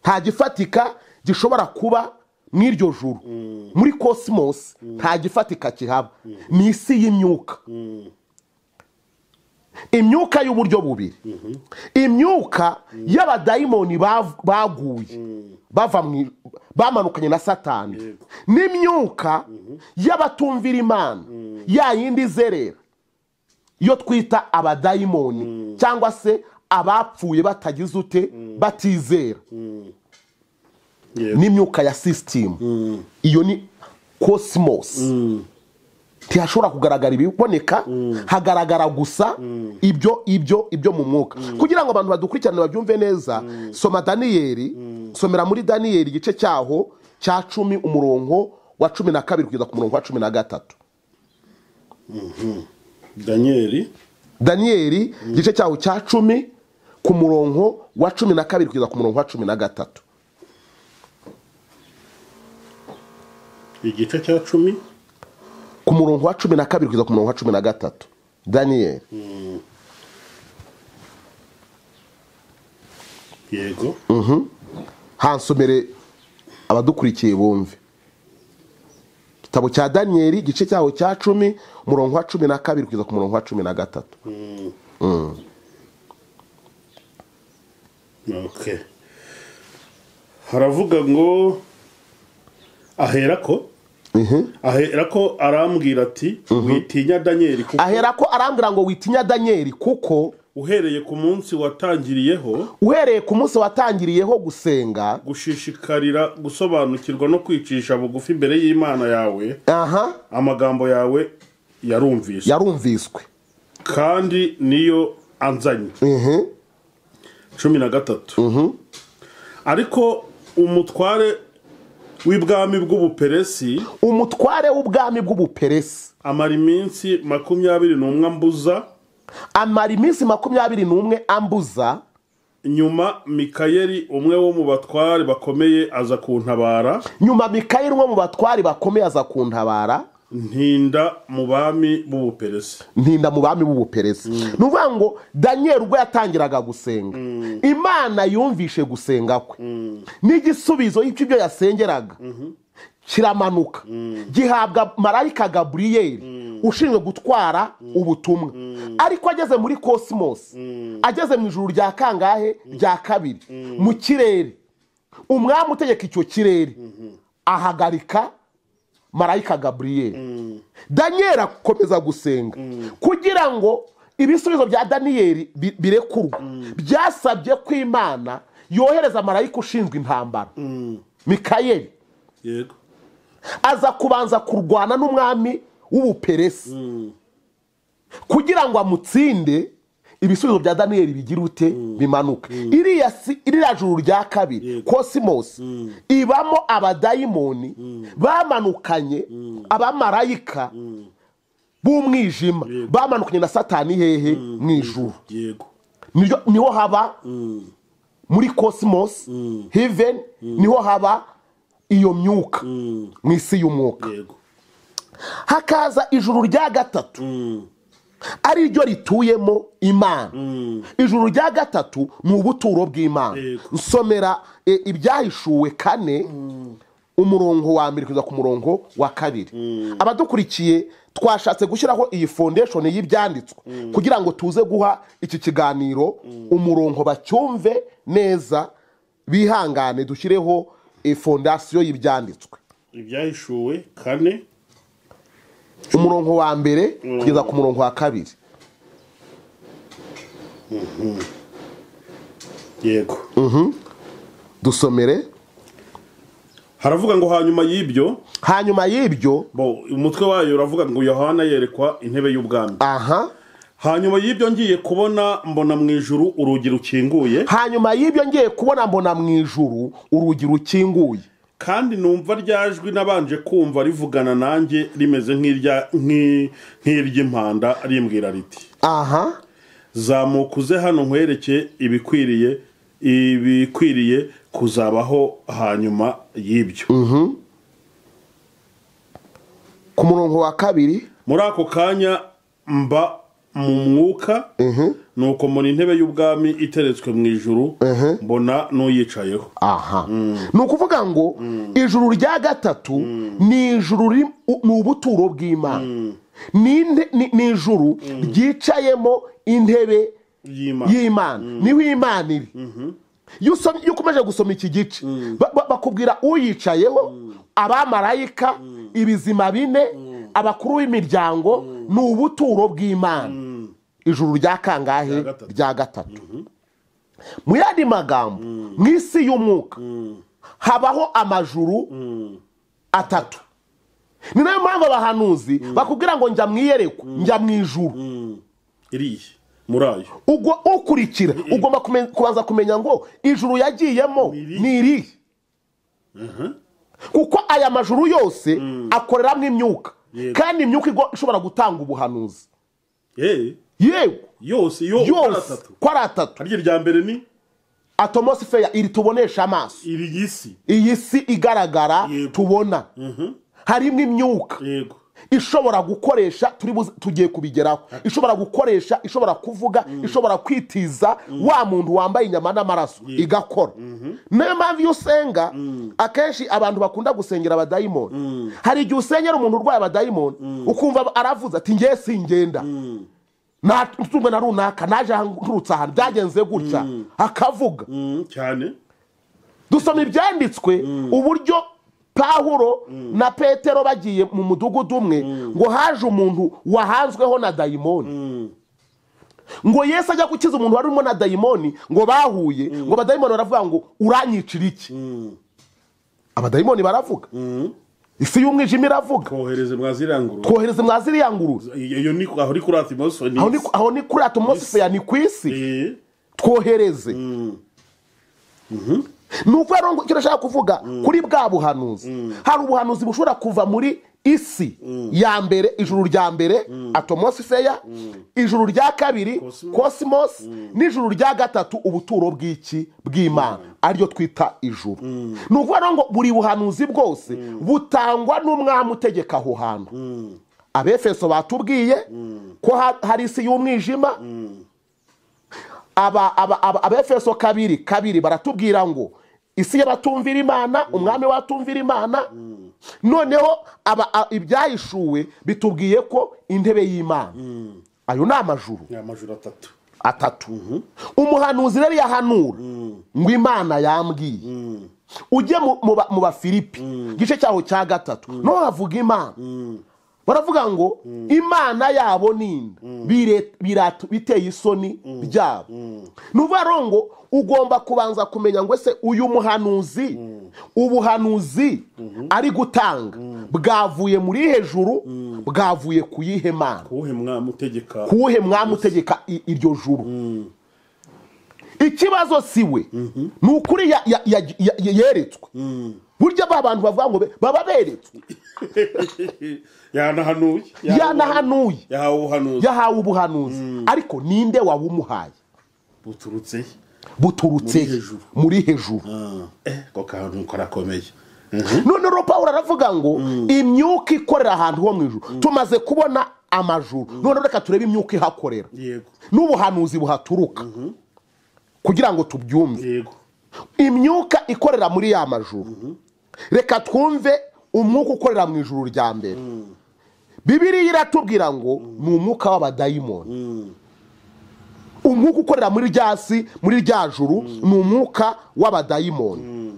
nta gifatika gishobora kuba mu iryo juru muri cosmos nta gifatika kihaba ni isi y'imyuka imyuka y'uburyo bubiri imyuka y'abadayimoni baguye bamanukanye na satani n'imyuka y'abatumvira imana ya yindi izerera iyo twita abadayimoni cyangwa se abapfuye batagize ute batizera n'imyuka ya sisitemu iyo ni cosmos ntihashobora kugaragara ibiboneka hagaragara gusa ibyo mu mwuka kugira ngo abantu badukurikirane babyumve neza somera muri daniyeli igice cyaho cya 10 umurongo wa 12 kugeza ku murongo wa 13 daniyeli igice cyaho cya 10 ku murongo wa 12 kugeza ku murongo wa 13 igice cya 10 ku murongo wa 12 kugeza ku murongo wa 13 daniyeli yego hansomere abadukurikiye bumve igitabo cya daniyeli igice cyaho cya 10 umurongo wa 12 kugeza ku murongo wa 13 okay haravuga ngo aherako arambwira ati witinya daniyeli kuko aherako arambwira ngo witinya daniyeli kuko uhereye ku munsi watangiriyeho gusenga gushishikarira gusobanukirwa no kwicisha bugufi imbere y'Imana yawe amagambo yawe yarumviswe kandi niyo anzanye 13 ariko umutware w'ubwami bw'ubuperesi amara iminsi 21 ambuza nyuma mikayeli umwe wo mu batware bakomeye aza kuntabara ntinda mu bami b'ubuperesi nuvuga ngo daniyeli ubwo yatangiraga gusenga imana yumvishe gusenga kwe n'igisubizo y'ibyo yasengeraga kiramanuka gihabwa marayika Gaburiyeli ushinzwe gutwara ubutumwa ariko ageze muri cosmos ageze mu ijuru rya kangahe rya kabiri mu kirere umwami utegeka icyo kirere ahagarika marayika Gaburiyeli daniyeli akomeza gusenga kugira ngo ibisubizo bya daniyeli birekurwa byasabye ko imana yohereza marayika ushinzwe intambara mikayeli yego aza kubanza kurwana n'umwami w'ubuperesi kugira ngo amutsinde ibisubizo bya daniyeli bigira ute bimanuka iriya juru rya kabiri cosmos ibamo abadayimoni bamanukanye abamarayika b'umwijima bamanukanye na satani hehe mu ijuru niho haba muri cosmos heaven niho haba iyo myuka mu isi y'umwuka hakaza ijuru rya gatatu ari ryo rituyemo imana ijuru rya gatatu ni ubuturo bw'imana nsomera ibyahishuwe 4 umurongo wa 1 kugeza ku murongo wa 2 abadukurikiye twashatse gushyiraho iyi foundation y'ibyanditswe kugira ngo tuze guha iki kiganiro umurongo bacyumve neza bihangane dushyireho fondasiyo y'ibyanditswe ibyahishuwe 4 umurongo wa 1 kugeza ku murongo wa 2 yego dusomere haravuga ngo hanyuma y'ibyo umutwe wayo uravuga ngo Yohana yerekwa intebe y'ubwami hanyuma y'ibyo ngiye kubona mbona mu ijuru urugi rukinguye kandi numva ryajwi nabanje kumva rivugana nanjye rimeze nk'iry'impanda rimbwira riti zamukuze hano nkwereke ibikwiriye kuzabaho hanyuma y'ibyo ku murongo wa kabiri muri ako kanya mba mu mwuka nuko mbona intebe y'ubwami iteretswe mu ijuru mbona n'uyicayeho. aha ni ukuvuga ngo ijuru rya gatatu ni ijuru ni ubuturo bw'Imana, ni ijuru ryicayemo intebe y'Imana, niho Imana iri. iyo ukomeje gusoma iki gice bakubwira uyicayeho, abamarayika, ibizima bine, abakuru b'imiryango, ni ubuturo bw'Imana. ijuru rya kangahe? rya gatatu. mu yandi magambo, mu isi y'umwuka habaho amajuru atatu. ni nayo mpamvu abahanuzi bakubwira ngo njya mu iyerekwa, njya mu ijuru iriye muri ayo. ubwo ukurikira ugomba kubanza kumenya ngo ijuru yagiyemo ni irihe, kuko aya majuru yose akoreramo imyuka, kandi imyuka ishobora gutanga ubuhanuzi. yego yose ko ari atatu. harya irya mbere ni atmosphere, iri tubonesha amaso, iyi si igaragara tubona. harimo imyuka ishobora gukoresha, tugiye kubigeraho, ishobora gukoresha, ishobora kuvuga, ishobora kwitiza wa muntu wambaye inyama n'amaraso, igakora. niyo mpamvu iyo usenga, akenshi abantu bakunda gusengera abadayimoni. hari igihe usengera umuntu urwaye abadayimoni, ukumva aravuze ati ngiye singenda, natumwe na runaka, naje nturutse ahantu, byagenze gutya, akavuga cyane. dusoma ibyanditswe uburyo Pawulo na Petero bagiye mu mudugudu umwe, ngo haje umuntu wahanzweho na dayimoni, ngo Yesu ajya gukiza umuntu warimo na dayimoni, ngo bahuye, ngo abadayimoni baravuga ngo uranyicira iki? abadayimoni baravuga, isi y'umwijima iravuga, twohereze mwa ziriya ngurube. aho ni kuri atmosphere, aho ni kuri atmosphere, ni ku isi, twohereze. ni ukuvuga ngo icyo nashaka kuvuga kuri bwa buhanuzi, hari ubuhanuzi bushobora kuva muri isi ya mbere, ijuru rya mbere atmosphere, ijuru rya kabiri cosmos, n'ijuru rya gatatu ubuturo bw'Imana, ariryo twita ijuru. ni ukuvuga ngo buri buhanuzi bwose butangwa n'umwami utegeka aho hantu. Abefeso batubwiye ko hari isi y'umwijima. Abefeso kabiri baratubwira ngo isi y'abatumvira Imana, umwami watumvira Imana. noneho ibyahishuwe bitubwiye ko intebe y'Imana, ayo ni amajuru atatu. umuhanuzi rero yahanura ngo Imana yambwiye. ujye mu Bafilipi igice cyaho cya gatatu, no havuga Imana, baravuga ngo Imana yabo ninde, biteye isoni byabo. nuvuga ngo ugomba kubanza kumenya ngo ese uyu muhanuzi, ubuhanuzi ari gutanga bwavuye muri hejuru, bwavuye ku yihe Mana, kuwuhe mwami utegeka iryo juru. ikibazo siwe, ni ukuri yeretswe. burya ba bantu bavuga ngo baba beretswe, yanahanuye, yahawe ubuhanuzi, ariko ninde wabumuhaye? buturutse muri hejuru. ko kantu karakomeye. none Pawulo aravuga ngo imyuka ikorera ahantu ho mu ijuru. tumaze kubona amajuru, none reka turebe imyuka ihakorera n'ubuhanuzi buhaturuka, kugira ngo tubyumve. imyuka ikorera muri ya majuru, reka twumve umwuka ukorera mu ijuru rya mbere. Bibiliya iratubwira ngo ni umwuka w'abadayimoni. umwuka ukorera muri ryasi, muri rya juru, ni umwuka w'abadayimoni.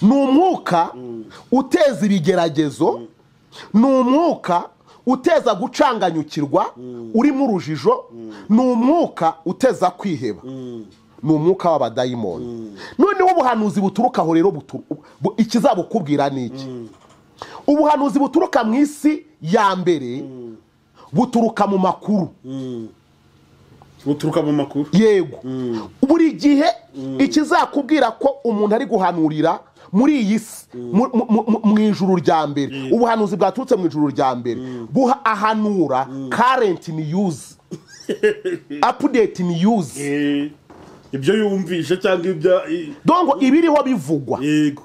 ni umwuka uteza ibigeragezo, ni umwuka uteza gucanganyukirwa, urimo urujijo, ni umwuka uteza kwiheba, ni umwuka w'abadayimoni. noneho ubuhanuzi buturuka aho rero, ikizabukubwira ni iki? ubuhanuzi buturuka mu isi ya mbere buturuka mu makuru. yego. buri gihe ikizakubwira ko umuntu ari guhanurira muri iyi si, mu ijuru rya mbere, ubuhanuzi bwaturutse mu ijuru rya mbere, ahanura current news, update news, ibyo yumvishe cyangwa ibyo dongo ibiriho bivugwa. yego.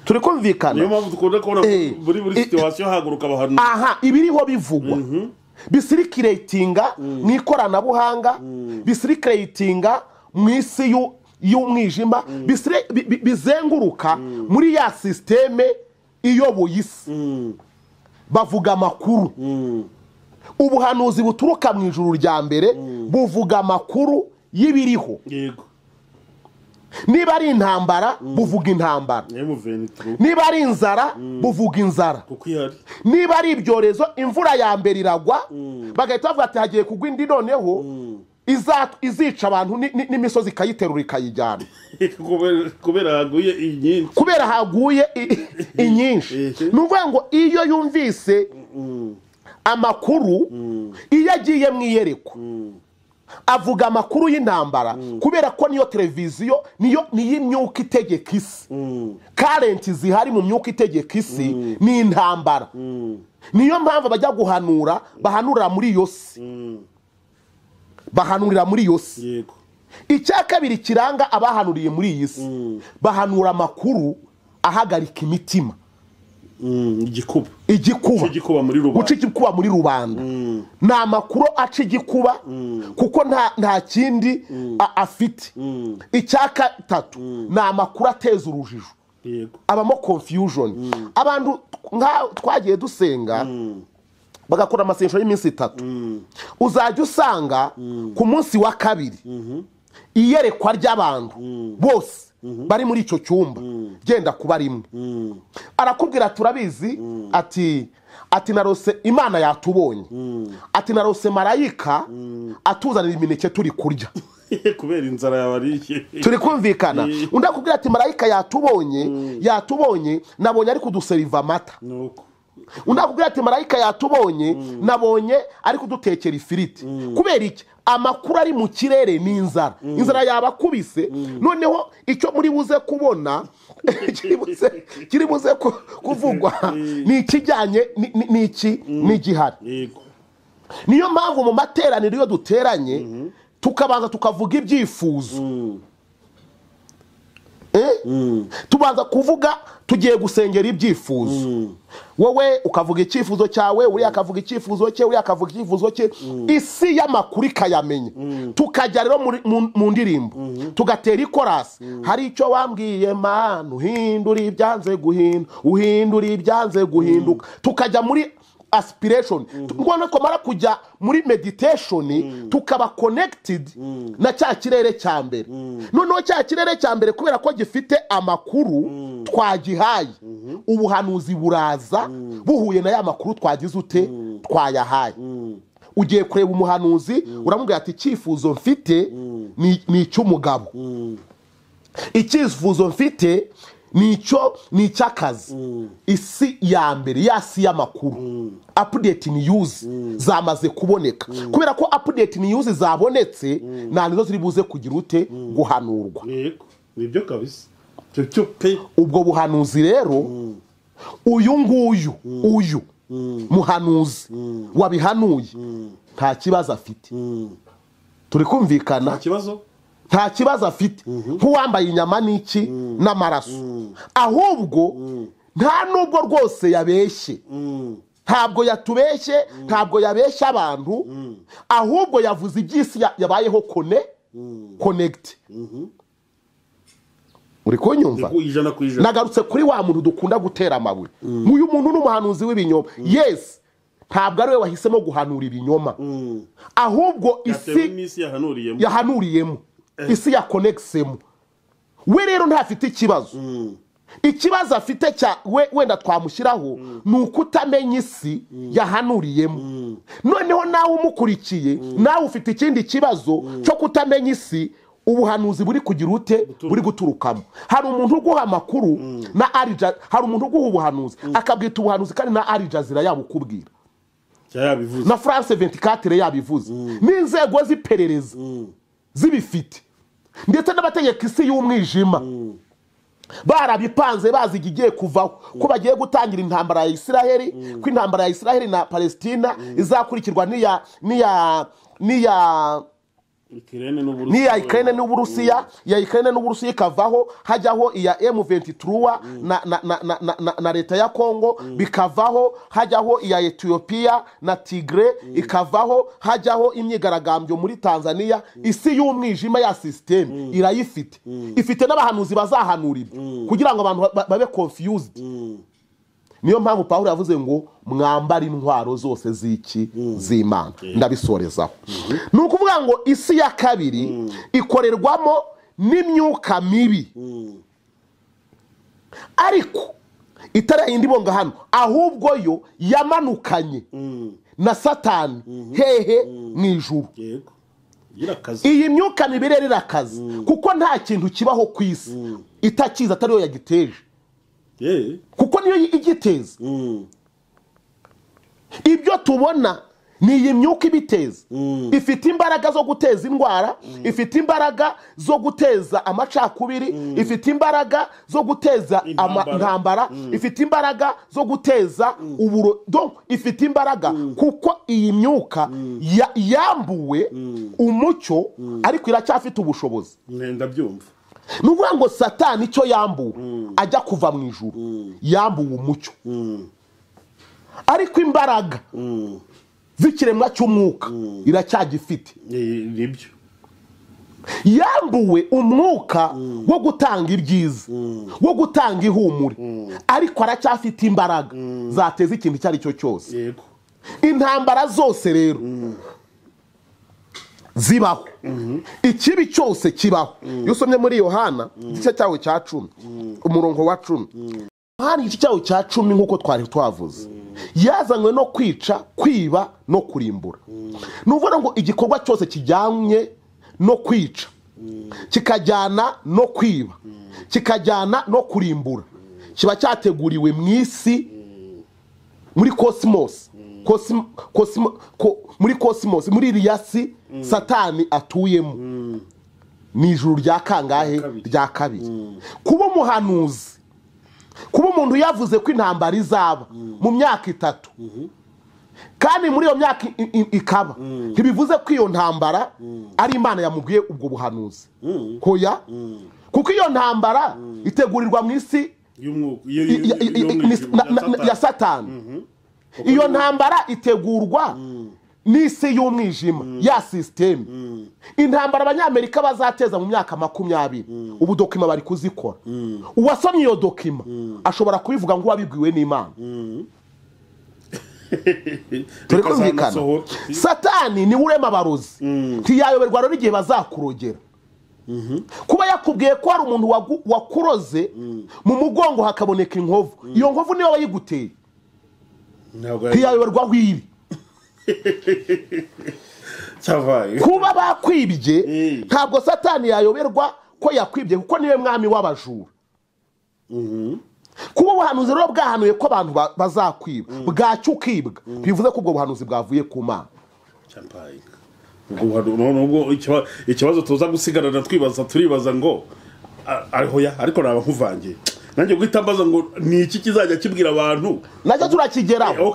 turi kumvikana niyo mpamvu dukunda kubona buri situation haguruka abahanuzi aha ibiriho bivugwa bisirikiratinga mu ikoranabuhanga bisirikiratinga mu isi y'umwijima bizenguruka muri ya systeme iyoboye isi bavuga amakuru ubuhanuzi buturuka mu ijuru rya mbere buvuga amakuru y'ibiriho yego niba ari intambara buvuga intambara niba ari inzara buvuga inzara niba ari ibyorezo imvura ya mbere iragwa bagahita bavuga ati hagiye kugwa indi noneho izica abantu n'imisozi ikayiterura ikayijyana kubera haguye inyinshi ni ukuvuga ngo iyo yumvise amakuru iyo agiye mu iyerekwa avuga amakuru y'intambara kubera ko niyo televiziyo niyo imyuka itegeka isi karenti zihari mu myuka itegeka isi ni intambara niyo mpamvu bajya guhanura bahanurira muri iyo si bahanurira muri iyo si icya kabiri kiranga abahanuriye muri iyi si bahanura amakuru ahagarika imitima igikuba muri rubanda ni amakuru aca igikuba kuko nta kindi afite icya gatatu ni amakuru ateza urujijo abamo confusion abantu twagiye dusenga bagakora amasengesho y'iminsi 3 uzajya usanga ku munsi wa kabiri iyerekwa ry'abantu bose bari muri icyo cyumba genda kuba rimwe arakubwira turabizi ati narose imana yatubonye ati narose marayika atuzanira imineke turi kurya kubera inzara yabariye turi kumvikana undi akubwira ati marayika yatubonye nabonye ari kuduseriva amata undi akubwira ati marayika yatubonye nabonye ari kudutekera ifiriti kubera iki amakuru ari mu kirere ni inzara yabakubise noneho icyo muri buze kubona kiri buze kuvugwa ni ikijyanye n'igihari niyo mpamvu mu materaniro iyo duteranye tukabanza tukavuga ibyifuzo tubanza kuvuga tugiye gusengera ibyifuzo wowe ukavuga icyifuzo cyawe uriya akavuga icyifuzo cye uriya akavuga icyifuzo cye isi y'amakuru ikayamenya tukajya rero mu ndirimbo tugatera ikorasi hari icyo wambwiye mana uhindura ibyanze guhinduka tukajya muri aspiration ngwana twamara kujya muri meditation tukaba connected na cya kirere cya mbere noneho cya kirere cya mbere kubera ko gifite amakuru twagihaye ubuhanuzi buraza buhuye na ya makuru twagize ute twayahaye ugiye kureba umuhanuzi uramubwira ati icyifuzo mfite ni icy'umugabo icyifuzo mfite ni icy'akazi isi ya mbere yasi y'amakuru update news zamaze kuboneka kubera ko update news zabonetse nta nizo ziri buze kugira ute guhanurwa nibyo kabisa ubwo buhanuzi rero uyu muhanuzi wabihanuye nta kibazo afite turi kumvikana nta kibazo afite nk'uwambaye inyama n'iki n'amaraso ahubwo nta nubwo rwose yabeshye ntabwo yatubeshye ntabwo yabeshye abantu ahubwo yavuze iby'isi yabayeho connect uri kunyumva nagarutse kuri wa muntu dukunda gutera amabuye uyu muntu n'umuhanuzi w'ibinyoma yes ntabwo ari we wahisemo guhanura ibinyoma ahubwo isi yahanuriyemo isi ya connectsemo we rero ntafite ikibazo afite wenda twamushyiraho ni uko utamenya isi yahanuriyemo noneho nawe umukurikiye nawe ufite ikindi kibazo cyo kutamenya isi ubuhanuzi buri kugira ute buri guturukamo hari umuntu uguha amakuru na hari umuntu uguha ubuhanuzi akabwita ubuhanuzi kandi na Arijazira yabukubwira na France 24 yabivuze n'inzego z'iperereza zibifite ndetse n'abategeka isi y'umwijima barabipanze bazi igiye kuvaho ko bagiye gutangira intambara ya Isiraheli ko intambara ya Isiraheli na Palestina izakurikirwa n'iya Ukraine n'Uburusiya, ya Ukraine n'Uburusiya ikavaho hajyaho iya M23 na leta ya Kongo, bikavaho hajyaho iya Ethiopia na Tigre, ikavaho hajyaho imyigaragambyo muri Tanzania. Isi y'umwijima ya system irayifite, ifite n'abahanuzi bazahanurira kugira ngo abantu babe confused. Niyo mpamvu Pawulo yavuze ngo mwambara intwaro zose z'iki z'Imana. Ndabisorezaho nukuvuga ngo isi ya kabiri ikorerwamo n'imyuka mibi, ariko itari indi bonga hano, ahubwo yo yamanukanye na Satani hehe mwijuru. Iyi myuka mibi rero irakaze kuko nta kintu kibaho ku isi itakiza atari yo yagiteje, kuko niyo igiteza. Ibyo tubona ni iyi myuka ibiteza. Ifite imbaraga zo guteza indwara, ifite imbaraga zo guteza amacakubiri, ifite imbaraga zo guteza intambara, ifite imbaraga zo guteza donc ifite imbaraga kuko iyi myuka yambuwe umucyo, ariko iracyafite ubushobozi. Ndabyumva. Nuvuga ngo Satani icyo yambuwe ajya kuva mu ijuru, yambuwe umucyo, ariko imbaraga z'ikiremwa cy'umwuka iracyagifite. Nibyo, yambuwe umwuka wo gutanga ibyiza, wo gutanga ihumure, ariko aracyafite imbaraga zateza ikintu icyo ari cyo cyose. Intambara zose rero zibaho, ikibi cyose kibaho. Iyo usomye muri Yohana igice cyawe cya 10 umurongo wa 10, Yohana igice cyawe cya 10 nk'uko twari twavuze, yazanywe no kwica, kwiba no kurimbura. Nuvuga ngo igikorwa cyose kijyanye no kwica, kikajyana no kwiba, kikajyana no kurimbura, kiba cyateguriwe mu isi, muri cosmos, muri cosmos, muri riyasi Satani atuyemo. Ni ijuru rya kangahe? Rya kabiri. Kuba umuhanuzi, kuba umuntu yavuze ko intambara izaba mu myaka 3, kandi muri iyo myaka ikaba, ntibivuze ko iyo ntambara ari Imana yamubwiye ubwo buhanuzi. Hoya, kuko iyo ntambara itegurirwa mu isi ya Satani. Iyo ntambara itegurwa n'isi y'umwijima ya system. Intambara abanyamerika bazateza mu myaka 20, ubu dokima bari kuzikora. Uwasomye iyo dokima ashobora kubivuga ngo wabibwiwe n'Imana. Turekumvikana. Satani ni urema abarozi, ntiyayoberwa rero igihe bazakurogera. Kuba yakubwiye ko hari umuntu wakuroze mu mugongo hakaboneka inkovu, iyo nkovu niyo wayiguteye, ntiyayoberwa hwiri. Kuba bakwibye ntabwo Satani yayoberwa ko yakwibye, kuko niwe mwami w'abajura. Kuba ubuhanuzi rero bwahanuye ko abantu bazakwiba, bwacyo ukibwa, bivuze ko ubwo buhanuzi bwavuye ku Mana. Ubwo ikibazo tuza gusigarana turibaza ngo ariko naba nkuvangiye nanjye guhita mbaza ngo ni iki kizajya kibwira abantu, najya turakigeraho.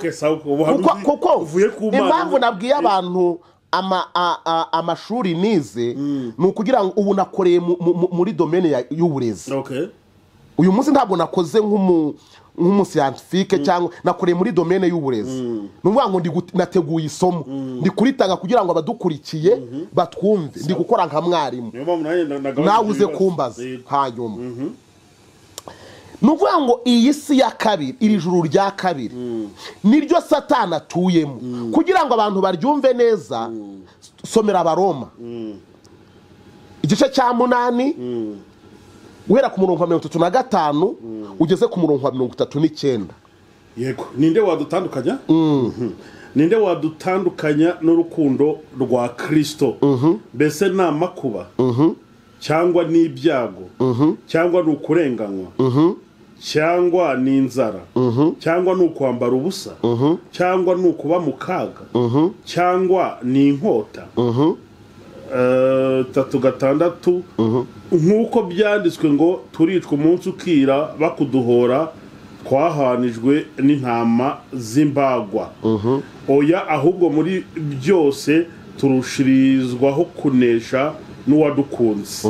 Kuko uvuye ku Mana. Impamvu nabwiye abantu amashuri nize ni ukugira ngo ubu nakoreye muri domaine y'uburezi. Uyu munsi ntabwo nakoze nk'umuscientifique cyangwa nakoreye muri domaine y'uburezi. Nuvuga ngo nateguye isomo, ndi kuritanga kugira ngo abadukurikiye batwumve, ndi gukora nka mwarimu, nawe uze kumbaza hanyuma. Nuvuga ngo iyi si ya kabiri, iri juru rya kabiri, niryo Satani atuyemo. Kugira ngo abantu baryumve neza, somera Abaroma igice cya 8 uhera ku murongo wa 35 ugeze ku murongo wa 39. Yego, ninde wadutandukanya? Ninde wadutandukanya n'urukundo rwa Kristo? Mbese ni amakuba, cyangwa ni ibyago, cyangwa ni ukurenganywa, cyangwa ni inzara, cyangwa ni ukwambara ubusa, cyangwa ni ukuba mu kaga, cyangwa ni inkota. 3:6 nk'uko byanditswe ngo turicwa umunsi ukira bakuduhora, twahanijwe n'intama z'imbagwa. Oya, ahubwo muri byose turushirizwaho kunesha n'uwadukunze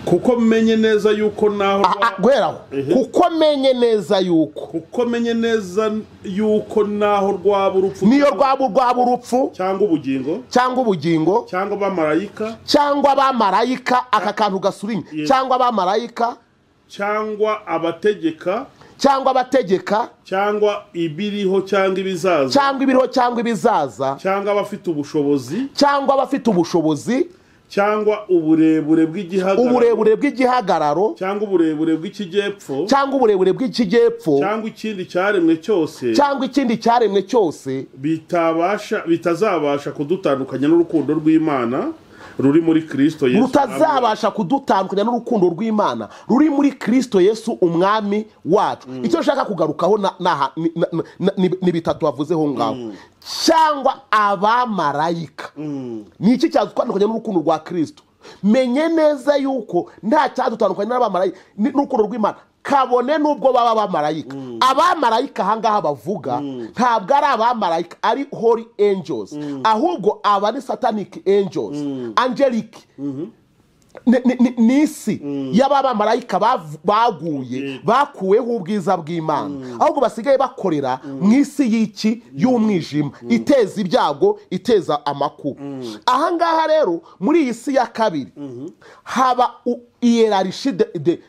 kuko menye neza yuko naho gweraho kuko menye neza yuko naho rwaba urupfu niyo rwaba urupfu cyangwa ubugingo cyangwa abamarayika aka kantu gasurinye cyangwa abamarayika cyangwa abategeka cyangwa ibiriho cyangwa ibizaza cyangwa abafite ubushobozi cyangwa uburebure bw'igihagararo cyangwa uburebure bw'ikijyepfo cyangwa ikindi cyaremwe cyose bitazabasha kudutandukanya n'urukundo rw'Imana ruri muri Kristo Yesu rutazabasha kudutandukanya n'urukundo rw'Imana ruri muri Kristo Yesu umwami wacu icyo nshaka kugarukaho ni bitatu bavuzeho ngaho cyangwa abamarayika ni iki cyadutandukanya n'urukundo rwa Kristo menye neza yuko nta cyadutandukanya n'abamarayika n'urukundo rw'Imana kabone nubwo baba abamarayika ahangaha bavuga ntabwo ari abamarayika ari holy angels ahubwo aba ni satanic angels angelic n'isi y'abamarayika baguye bakuweho ubwiza bw'Imana ahubwo basigaye bakorera mu isi y'iki y'umwijima iteza ibyago iteza amakuba ahangaha rero muri iyi si ya kabiri haba hierarchie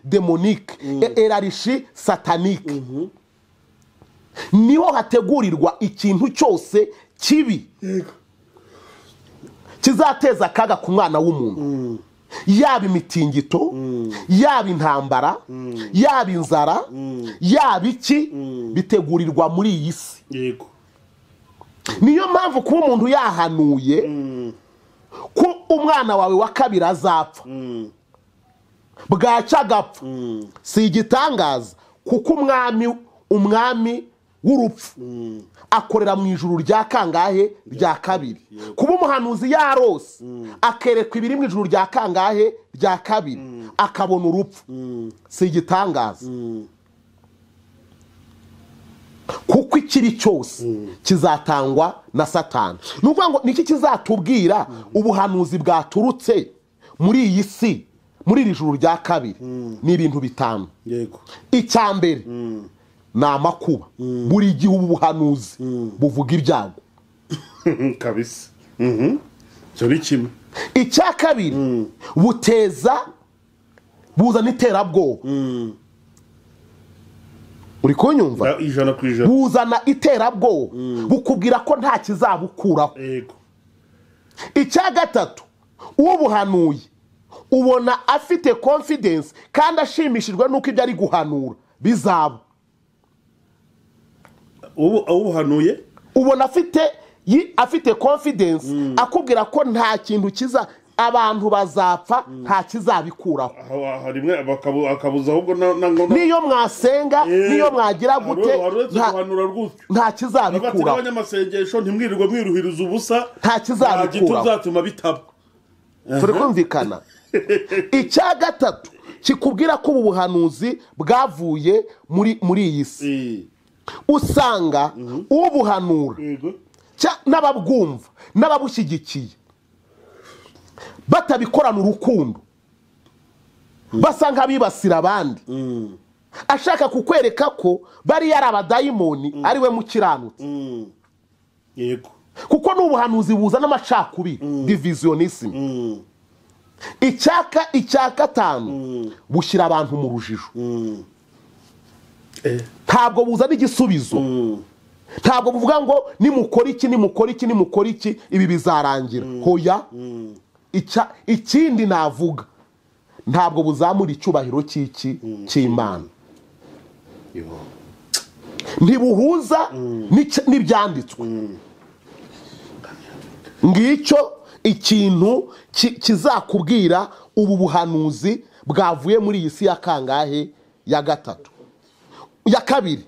demonique hierarchie satanique niho hategurirwa ikintu cyose kibi kizateza akaga ku mwana w'umuntu yaba imitingito yaba intambara yaba inzara yaba iki bitegurirwa muri iyi si yego niyo mpamvu kuba umuntu yahanuye ko umwana wawe wa kabiri azapfa bwaca agapfa si igitangaza kuko umwami w'urupfu akorera mu ijuru rya kangahe rya kabiri kuba umuhanuzi yarose akerekwa ibiri mu ijuru rya kangahe rya kabiri akabona urupfu si igitangaza kuko ikiri cyose kizatangwa na Satani ni ukuvuga ngo niki kizatubwira ubuhanuzi bwaturutse muri iyi si muri iri juru rya kabiri ni ibintu bitanu yego icya mbere ni amakuba buri gihe ubu buhanuzi buvuga ibyago kabisa cyo ni kimwe icya kabiri buzana iterabwoba uri kunyumva buzana iterabwoba bukubwira ko nta kizabukuraho yego icya gatatu ubuhanuye ubona afite confidence kandi ashimishijwe nuko ibyo ari guhanura bizaba ubuhanuye ubona afite confidence akubwira ko nta kintu kiza abantu bazapfa nta kizabikuraho akabuza ahubwo niyo mwasenga niyo mwagira gute nta kizabikuraho abanyamasengesho ntimwirirwe mwiruhiriza ubusa nta kizabikuraho tuzatuma bitaba turi kumvikana icya gatatu kikubwira ko ubu buhanuzi bwavuye muri iyi si usanga ubuhanura n'ababwumva n'ababushyigikiye batabikorana urukundo basa nk'abibasira abandi ashaka kukwereka ko bari yari abadayimoni ari we mukiranutse yego kuko n'ubuhanuzi buza n'amacakubiri divisionisme icya gatanu bushyira abantu mu rujijo ntabwo buzana igisubizo ntabwo buvuga ngo nimukora iki ibi bizarangira hoya ikindi navuga ntabwo buzamura icyubahiro cy'Imana ntibuhuza n'ibyanditswe ngicyo ikintu kizakubwira ubu buhanuzi bwavuye muri iyi si ya kangahe ya gatatu ya kabiri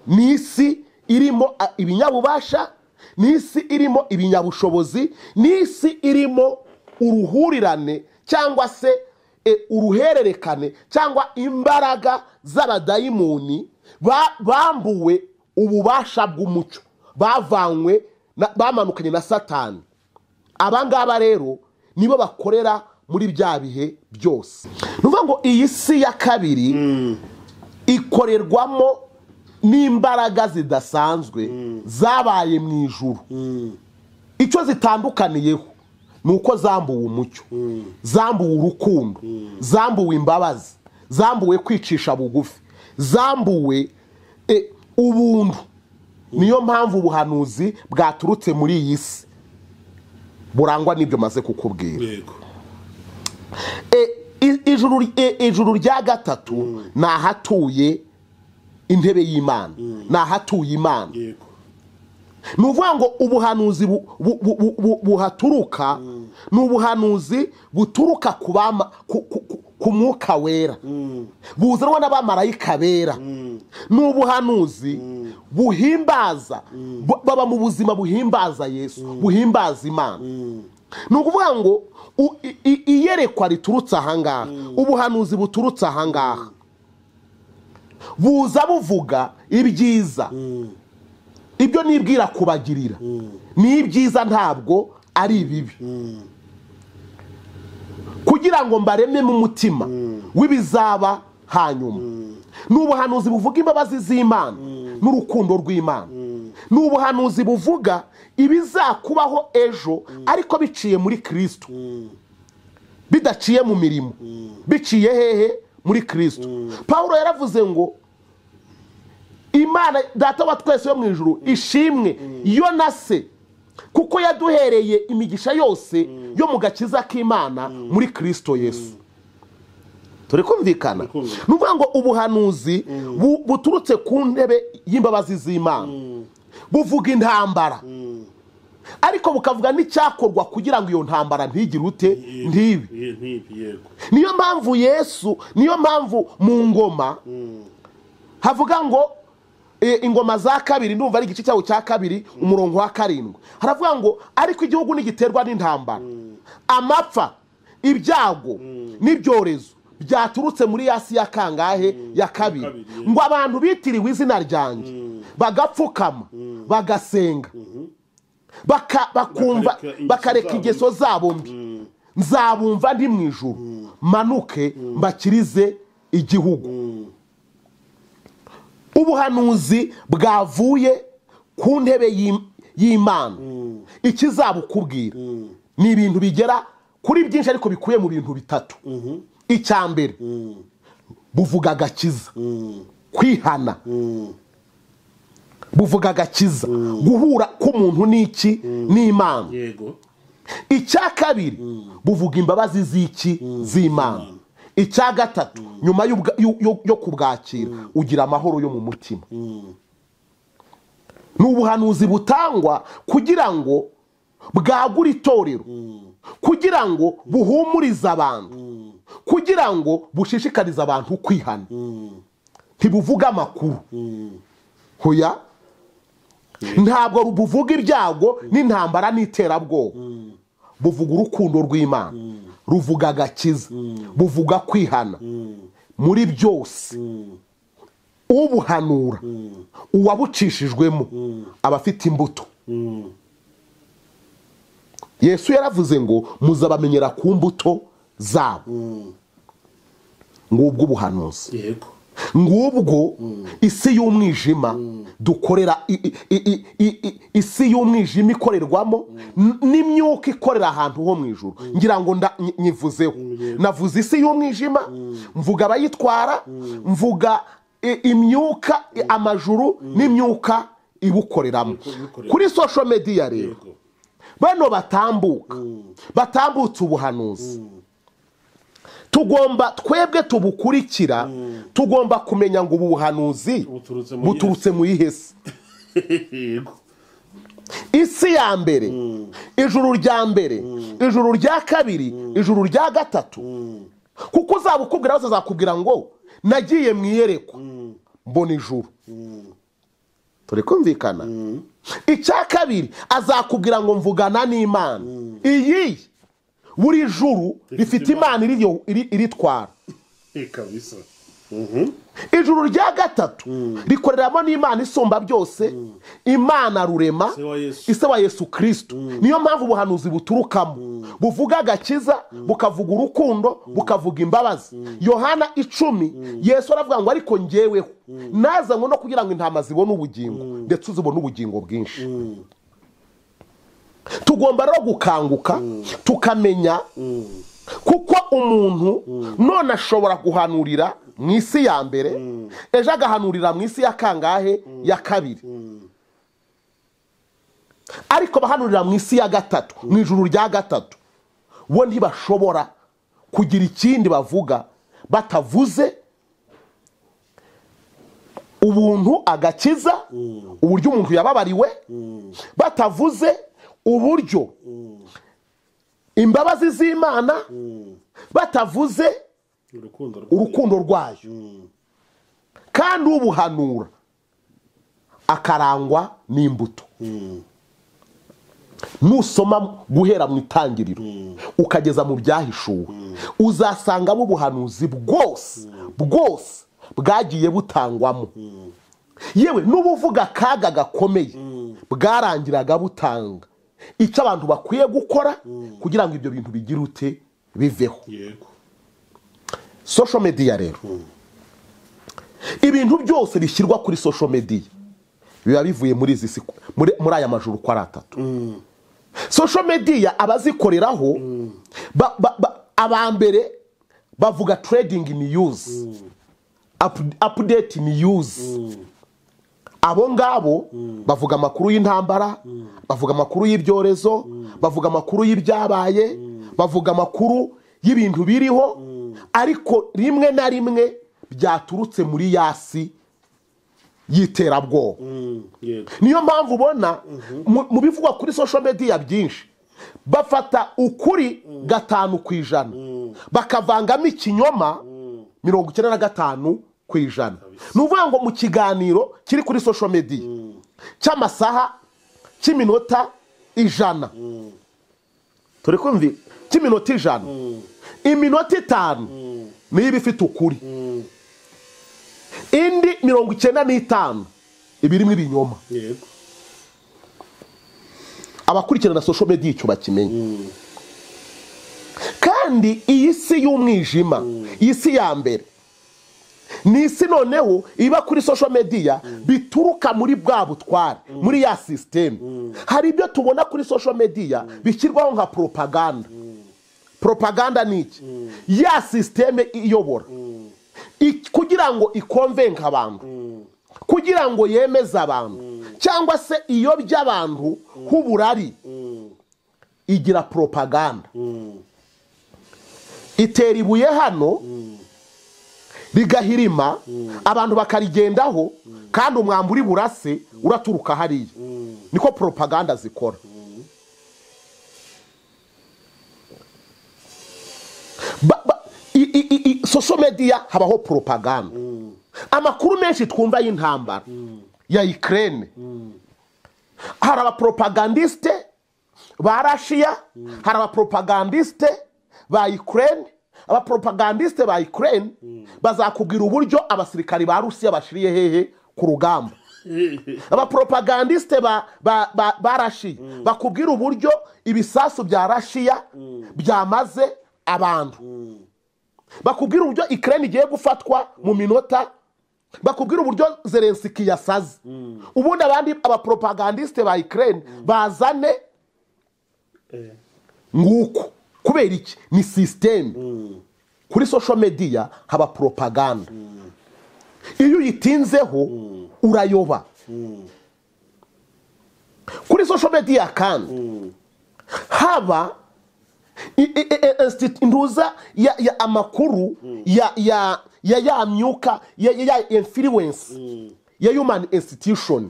ni isi irimo ibinyabubasha ni isi irimo ibinyabushobozi ni isi irimo uruhurirane cyangwa se uruhererekane cyangwa imbaraga z'abadayimoni bambuwe ububasha bw'umucyo bavanywe bamanukanye na Satani. Abangaba rero nibo bakorera muri bya bihe byose. Nuvuga ngo iyi si ya kabiri ikorerwamo n'imbaraga zidasanzwe zabaye mu ijuru. Icyo zitandukaniyeho nuko zambuwe umucyo, zambuwe urukundo, zambuwe imbabazi, zambuwe kwicisha bugufi, zambuwe ubuntu. Niyo mpamvu ubuhanuzi bwaturutse muri iyi si burangwa n'ibyo maze kukubwira. Ijuru rya gatatu ni ahatuye intebe y'Imana, ni ahatuye Imana. Ni ukuvuga ngo ubuhanuzi buhaturuka ni ubuhanuzi buturuka ku mwuka wera, buzanwa n'abamarayika bera. Ni ubuhanuzi buhimbaza, baba mu buzima buhimbaza Yesu, buhimbaza Imana. Ni ukuvuga ngo iyerekwa riturutse ahangaha, ubuhanuzi buturutse ahangaha buza buvuga ibyiza, ibyo nibwira kubagirira ni ibyiza, ntabwo ari ibibi, kugira ngo mbareme mu mutima w'ibizaba hanyuma. Ni ubuhanuzi buvuga imbabazi z'Imana n'urukundo rw'Imana. Ni ubuhanuzi buvuga ibizakubaho ejo ariko biciye muri Kristo, bidaciye mu mirimo, biciye hehe? Muri Kristo. Pawulo yaravuze ngo Imana data wa twese yo mu ijuru ishimwe yo na se, kuko yaduhereye imigisha yose yo mu gakiza k'Imana muri Kristo Yesu. Turi kumvikana? Nuvuga ngo ubuhanuzi buturutse ku ntebe y'imbabazi z'Imana buvuga intambara, ariko bukavuga n'icyakorwa kugira ngo iyo ntambara ntigire ute? Ntibe. Niyo mpamvu Yesu, niyo mpamvu mu ngoma havuga ngo ingoma za kabiri, ndumva ari igice cyawo cya kabiri umurongo wa 7, haravuga ngo ariko igihugu nigiterwa n'intambara, amapfa, ibyago n'ibyorezo byaturutse muri yasi ya kangahe? Ya kabiri. Ngo abantu bitiriwe izina ryanjye bagapfukama, bagasenga, bakumva, bakareka ingeso zabo mbi, nzabumva ndi mu ijuru, manuke mbakirize igihugu. Ubuhanuzi bwavuye ku ntebe y'Imana. Ikizabukubwira ni ibintu bigera kuri byinshi, ariko bikuye mu bintu bitatu. Icya mbere buvuga agakiza, kwihana, buvuga agakiza, guhura k'umuntu n'iki? N'Imana. Icya kabiri buvuga imbabazi z'iki? Z'Imana. Icya gatatu, nyuma yo kubwakira ugira amahoro yo mu mutima. Ni ubuhanuzi butangwa kugira ngo bwagure itorero, kugira ngo buhumurize abantu, kugira ngo bushishikarize abantu kwihana. Ntibuvuga amakuru, hoya, ntabwo buvuga ibyago n'intambara n'iterabwoba. Buvuga urukundo rw'Imana, ruvuga agakiza, buvuga kwihana. Muri byose ubuhanura, uwabucishijwemo aba afite imbuto. Yesu yaravuze ngo muzabamenyera ku mbuto zabo. Ngubwo ubuhanuzi, ngubwo isi y'umwijima dukorera, isi y'umwijima ikorerwamo n'imyuka ikorera ahantu ho mu ijuru. Ngira ngo nyivuzeho, navuze isi y'umwijima, mvuga abayitwara, mvuga imyuka, amajuru n'imyuka ibukoreramo. Kuri social media rero bano batambutse ubuhanuzi, twebwe tubukurikira, tugomba kumenya ngo ubu buhanuzi buturutse mu ihese. Isi ya mbere, ijuru rya mbere, ijuru rya kabiri, ijuru rya gatatu. Kuko uzabukubwira wese azakubwira ngo nagiye mu iyerekwa mbona ijuru. Turi kumvikana? Icya kabiri azakubwira ngo mvugana n'Imana. Iyi buri juru rifite Imana iritwara. ijuru rya gatatu rikoreramo n'Imana isumba byose, Imana rurema, ise wa Yesu Kristo. Niyo mpamvu ubuhanuzi buturukamo buvuga agakiza, bukavuga urukundo, bukavuga imbabazi. Yohana 10 Yesu aravuga ngo ariko njyeweho nazanywe no kugira ngo intama zibone ubugingo, ndetse uzibone ubugingo bwinshi. Tugomba rero gukanguka tukamenya, kuko umuntu none ashobora guhanurira mu isi ya mbere, ejo agahanurira mu isi ya kangahe, ya kabiri. Ariko bahanurira mu isi ya gatatu, mu ijuru rya gatatu, bo ntibashobora kugira ikindi bavuga batavuze ubuntu, agakiza, uburyo umuntu yababariwe, batavuze uburyo imbabazi z'Imana, batavuze urukundo rwayo. Kandi ubuhanura akarangwa n'imbuto. Nusoma guhera mu itangiriro ukageza mu byahishuwe, uzasangamo ubuhanuzi bwose bwagiye butangwamo. Yewe n'ubuvuga akaga gakomeye bwarangiraga butanga icyo abantu bakwiye gukora kugira ngo ibyo bintu bigire ute, biveho. Social media rero, ibintu byose bishyirwa kuri social media biba bivuye muri aya majuru kwa atatu. Social media abazikoreraho abambere bavuga trading news, update news. Abo ngabo bavuga amakuru y'intambara, bavuga amakuru y'ibyorezo, bavuga amakuru y'ibyabaye, bavuga amakuru y'ibintu biriho, ariko rimwe na rimwe byaturutse muri yasi y'iterabwoba. Niyo mpamvu ubona mu bivugwa kuri social media byinshi bafata ukuri 5% bakavangamo ikinyoma 95%. Nuvuga ngo mu kiganiro kiri kuri social media cy'amasaha cy'iminota 100, turi kumva cy'iminota 100, iminota 5 niyo bifite ukuri, indi 95 ibirimo ibinyoma. Abakurikirana social media icyo bakimenye. Kandi iyi si y'umwijima, iyi si ya mbere, ni isi noneho iba kuri social media bituruka muri bwa butware, muri ya system. Hari ibyo tubona kuri social media bishyirwaho nka propaganda. Propaganda ni iki? Ya system iyobora kugira ngo ikonvenka abantu, kugira ngo yemeze abantu, cyangwa se iyobya abantu nk'uburari, igira propaganda. Itera ibuye hano rigahirima, abantu bakarigendaho, kandi umwamburi burase uraturuka hariya. Niko propaganda zikora. Social media habaho propaganda. Amakuru menshi twumva y'intambara ya Ukraine, hari abapropagandiste ba Russia, hari abapropagandiste ba Ukraine. Abapropagandiste ba Ukraine bazakubwira uburyo abasirikari ba Russia bashiriye hehe ku rugamba. Abapropagandiste ba Russia bakubwira uburyo ibisasu bya Russia byamaze abantu. Bakubwira uburyo Ukraine igiye gufatwa mu minota, bakubwira uburyo Zelensky yasaze. Ubundi abandi abapropagandiste ba Ukraine bazane nguko. Kubera iki? Ni system. Kuri social media haba propaganda. Iyo uyitinzeho urayoba. Kuri social media kandi haba intuza ya amakuru ya myuka ya influence ya human institution.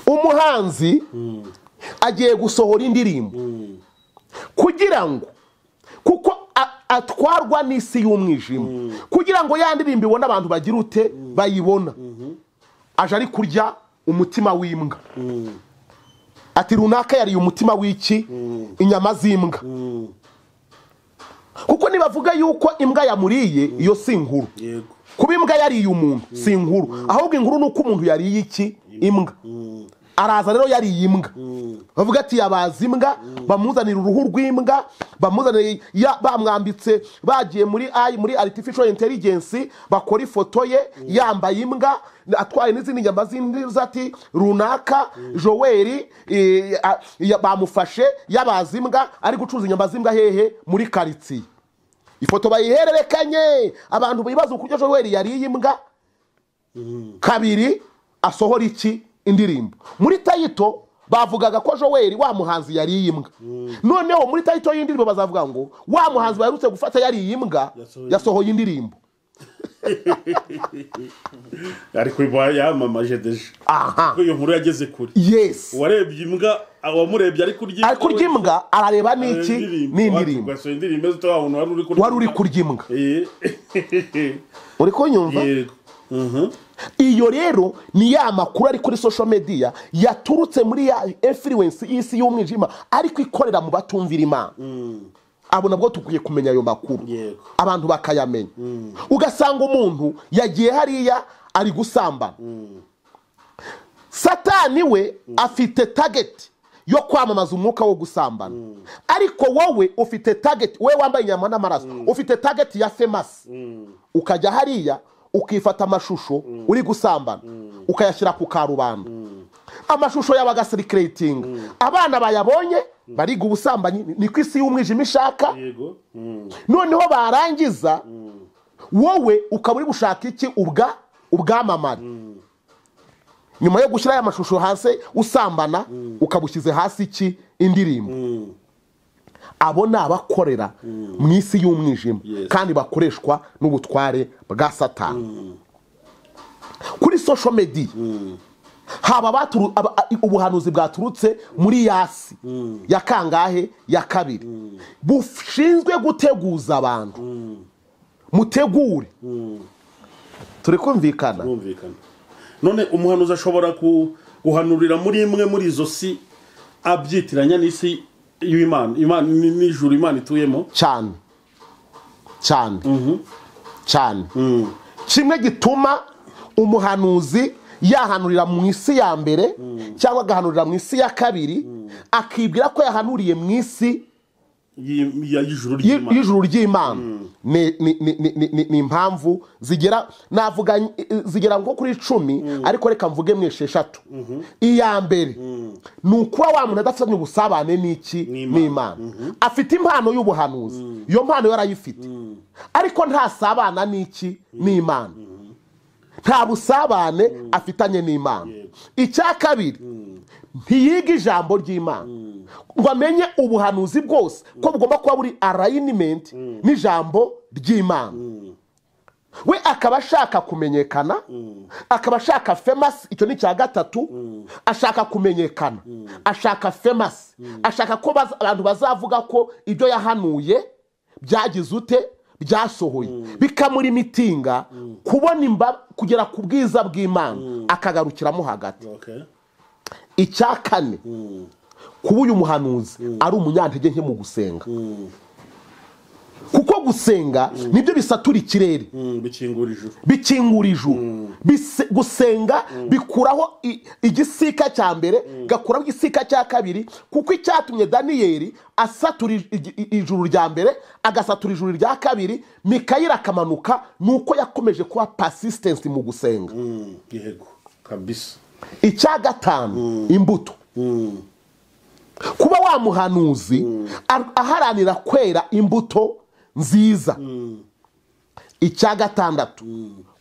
Umuhanzi agiye gusohora indirimbo kugira ngo, kuko atwarwa n'isi y'umwijima, kugira ngo ya ndirimbo ibone abantu bagira ute, bayibona, aje ari kurya umutima w'imbwa. Ati runaka yari umutima w'iki? Inyama z'imbwa. kuko nibavuga yuko imbwa yamuriye iyo si inkuru kuba imbwa yariye umuntu si inkuru ahubwo inkuru nuko umuntu yariye iki imbwa araza rero yariye imbwa bavuga ati yabaza imbwa bamuzanira uruhu rw'imbwa bamuzanira bamwambitse bagiye muri artificial intelligence bakora ifoto ye yambaye imbwa atwaye n'izindi nyama zindi zati runaka Joel bamufashe yabaza imbwa ari gucuruza inyama z'imbwa hehe muri quartier ifoto bayihererekanye abantu bibaza uko Joel yariye imbwa kabiri asohora iki indirimbo muri tayito bavugaga ko Joel wa muhanzi yariye imbwa noneho muri tayito y'indirimbo bazavuga ngo wa muhanzi barutse gufata yariye imbwa yasohoye indirimbo ariko yamamaje deje ko iyo nkuru yageze kuri yes warebye imbwa wamurebye ari kurya imbwa arareba niki n'indirimbo wari uri kurya imbwa uri kunyumva iyo rero ni ya makuru ari kuri social media yaturutse muri ya influence y'isi y'umwijima ariko ikorera mu batumvira Imana abo nabwo tukwiye kumenya ayo makuru abantu bakayamenya ugasanga umuntu yagiye hariya ari gusambana Satani we afite target yo kwamamaza umwuka wo gusambana ariko wowe ufite target we wambaye inyama n'amaraso ufite target ya famous ukajya hariya ukifata amashusho uri gusambana ukayashyira ku karubanda amashusho y'abagasirikirating abana bayabonye bariga ubusambanyi ni ku isi y'umwijima ishaka noneho barangiza wowe ukaba uri gushaka iki ubwamamare nyuma yo gushyira aya mashusho hasi usambana ukabushyize hasi iki indirimbo abo ni abakorera mu isi y'umwijima kandi bakoreshwa n'ubutware bwa Satani kuri social media haba ubuhanuzi bwaturutse muri yasi ya kangahe ya kabiri bushinzwe guteguza abantu mutegure turi kumvikana none umuhanuzi ashobora guhanurira muri imwe muri izo si abyitiranya n'isi y'Imana n'ijuru Imana ituyemo cyane kimwe gituma umuhanuzi yahanurira mu isi ya mbere cyangwa agahanurira mu isi ya kabiri akibwira ko yahanuriye mu isi y'ijuru ry'Imana ni impamvu zigera navuga zigera nko kuri 10 ariko reka mvuge mu 6 iya mbere ni uko wa muntu adafitanye ubusabane n'iki n'Imana afite impano y'ubuhanuzi iyo mpano yarayifite ariko nta sabana n'iki n'Imana nta busabane afitanye n'Imana icya kabiri ntiyiga ijambo ry'Imana ngo amenye ubuhanuzi bwose ko bugomba kuba buri alignment n'ijambo ry'Imana we akaba ashaka kumenyekana akaba ashaka famous icyo ni cya gatatu ashaka kumenyekana ashaka famous ashaka ko abantu bazavuga ko ibyo yahanuye byagize ute byasohoye bikamuri mitinga kubona kugera ku bwiza bw'Imana akagarukiramo hagati icya kane kuba uyu muhanuzi ari umunyantege nke mu gusenga kuko gusenga nibyo bisatura ikirere bikingura ijuru gusenga bikuraho igisika cya mbere gakuraho igisika cya kabiri kuko icyatumye Daniyeli asatura ijuru rya mbere agasatura ijuru rya kabiri Mikayeli akamanuka nuko yakomeje kuba persistence mu gusenga yego kabisa icya gatanu imbuto kuba wa muhanuzi aharanira kwera imbuto nziza icya gatandatu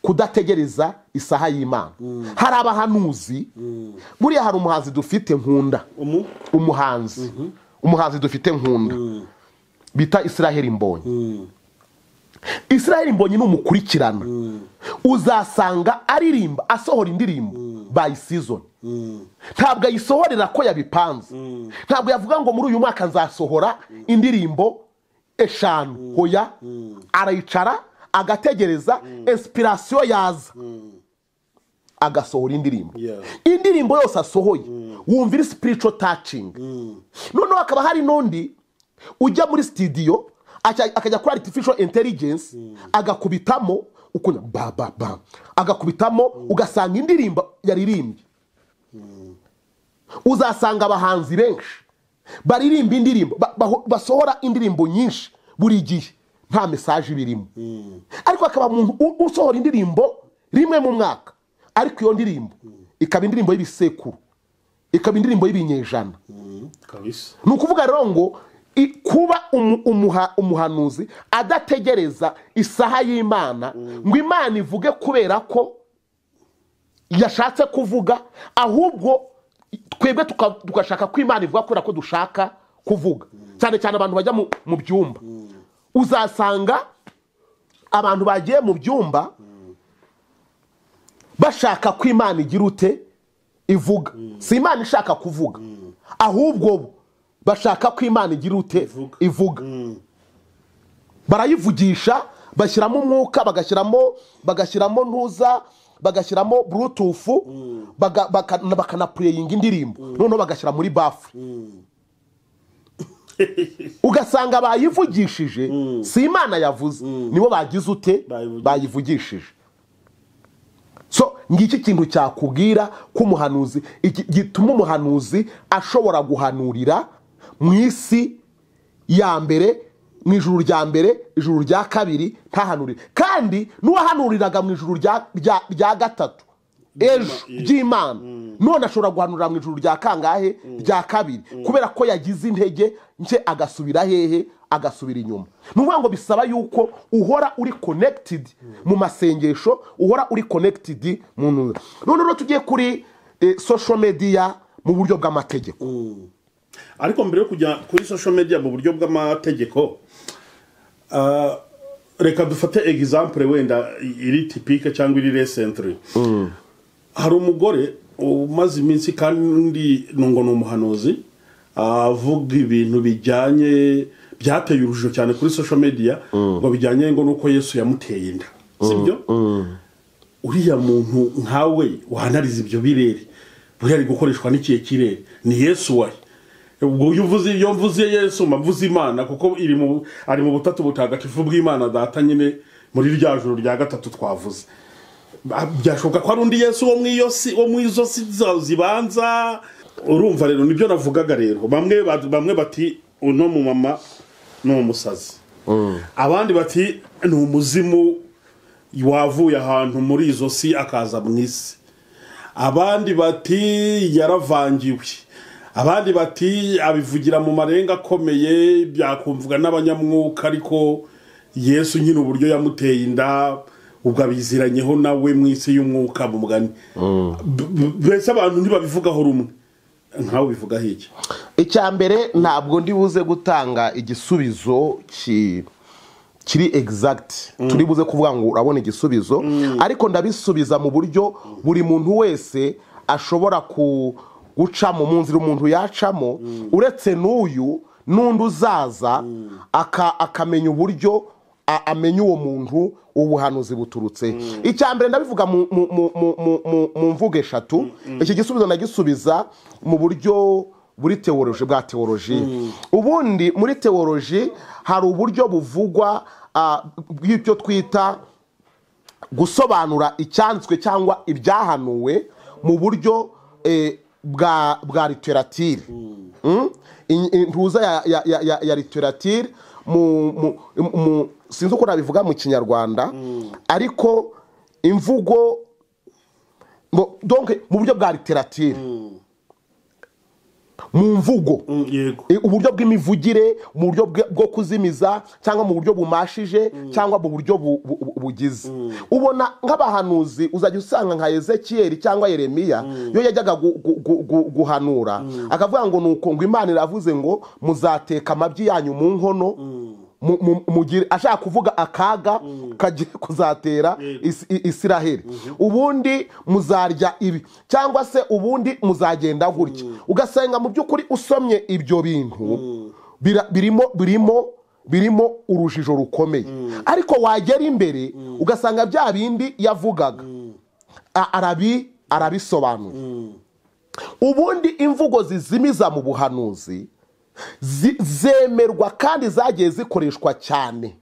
kudategereza isaha y'Imana hari abahanuzi buriya hari umuhanzi dufite nkunda umuhanzi dufite nkunda bita Israel Mbonyi Israel Mbonyi ni umukurikirana uzasanga aririmba asohora indirimbo by season ntabwo ayisohorera ko yabipanze ntabwo yavuga ngo muri uyu mwaka nzasohora indirimbo 5 hoya arayicara agategereza inspiration yaza agasohora indirimbo yose asohoye wumvira spiritual touching noneho akaba hari n'undi ujya muri studio akajya kuri artificial intelligence agakubitamo ukunya ba ba ba agakubitamo ugasanga indirimbo yaririmbye. Uzasanga abahanzi benshi baririmba indirimbo basohora indirimbo nyinshi buri gihe nta message birimo, ariko akaba umuntu usohora indirimbo rimwe mu mwaka, ariko iyo ndirimbo ikaba indirimbo y'ibisekuru, ikaba indirimbo y'ibinyejana kabisa. Ni ukuvuga rero ngo kuba umuhanuzi adategereza isaha y'Imana ngo Imana ivuge kubera ko yashatse kuvuga, ahubwo twebwe tugashaka ko Imana ivuga kubera ko dushaka kuvuga. Cyane cyane abantu bajya mu byumba, uzasanga abantu bagiye mu byumba bashaka ko Imana igira ute ivuga. Si Imana ishaka kuvuga, ahubwo bashaka ko Imana igira ute ivuga. Barayivugisha, bashyiramo umwuka, bagashyiramo ntuza, bagashyiramo bluetooth, bakanapureyinga indirimbo, noneho bagashyira muri bafure. Ugasanga bayivugishije, si Imana yavuze, nibo bagize ute bayivugishije. So ngiki kintu cyakubwira ko umuhanuzi gituma umuhanuzi ashobora guhanurira mu isi ya mbere, mu ijuru rya mbere, ijuru rya kabiri ntahanurire, kandi n'uwahanuriraga mu ijuru rya gatatu ejo ry'Imana none ashobora guhanurira mu ijuru rya kangahe rya kabiri, kubera ko yagize intege nke agasubira hehe, agasubira inyuma. Nuvuga ngo bisaba yuko uhora uri connected mu masengesho, uhora uri connected mu ntuza. None tugiye kuri social media mu buryo bw'amategeko. Ariko mbere yo kujya kuri social media mu buryo bw'amategeko, reka dufate example wenda iri typique cyangwa iri recently. Hari umugore umaze iminsi kandi nungo n'umuhanuzi avuga ibintu bijyanye byateye urujijo cyane kuri social media, ngo bijyanye ngo nuko Yesu yamuteye inda, sibyo? Uriya muntu nkawe wahanariza ibyo birere buri ari gukoreshwa n'ikiye kirere, ni Yesu wahe? Ubwo iyo mvuze Yesu mvuze Imana, kuko ari mu butatu butagatifu bw'Imana data nyine muri rya joro rya gatatu twavuze. Byashoboka ko ari undi Yesu wo mu izo zibanza. Urumva rero nibyo navugaga rero, bamwe bati uno mu mama no umusazi, abandi bati ni umuzimu wavuye ahantu muri izo si akaza mu isi, abandi bati yaravangiwe, abandi bati abivugira mu marenga akomeye byakumvuga n'abanyamwuka, ariko Yesu nyine uburyo yamuteye inda ubwo abiziranyeho nawe mu isi y'umwuka mu mugani. Bese abantu ntibabivugaho rumwe, nkaho bivuga hiki. Icya mbere ntabwo ndi buze gutanga igisubizo kiri exact, turi buze kuvuga ngo urabona igisubizo, ariko ndabisubiza mu buryo buri muntu wese ashobora gucamo, mu nzira umuntu yacamo, uretse n'uyu n'undi uzaza akamenya uburyo amenya uwo muntu ubuhanuzi buturutse. Icya mbere ndabivuga mu mvugo eshatu. Iki gisubizo ndagisubiza mu buryo buri teoloji bwa teoloji. Ubundi muri teoloji hari uburyo buvugwa bw'ibyo twita gusobanura icyanditswe cyangwa ibyahanuwe mu buryo bwa literature. Intuza ya literature sinzi uko nabivuga mu Kinyarwanda, ariko imvugo donc mu buryo bwa literature, mu mvugo, uburyo bw'imivugire, mu buryo bwo kuzimiza cyangwa mu buryo bumashije cyangwa mu buryo bugize. Ubona nk'abahanuzi uzajya usanga nka Ezekiel cyangwa Yeremiya, yo yajyaga guhanura akavuga ngo nuko ngo Imana iravuze ngo muzateka amabyi yanyu mu nkono, ashaka kuvuga akaga kagiye kuzatera Isiraheli, ubundi muzarya ibi cyangwa se ubundi muzagenda gutya. Ugasanga mu by'ukuri usomye ibyo bintu birimo urujijo rukomeye, ariko wagera imbere ugasanga bya bindi yavugaga arabisobanura. Ubundi imvugo zizimiza mu buhanuzi zemerwa kandi zagiye zikoreshwa cyane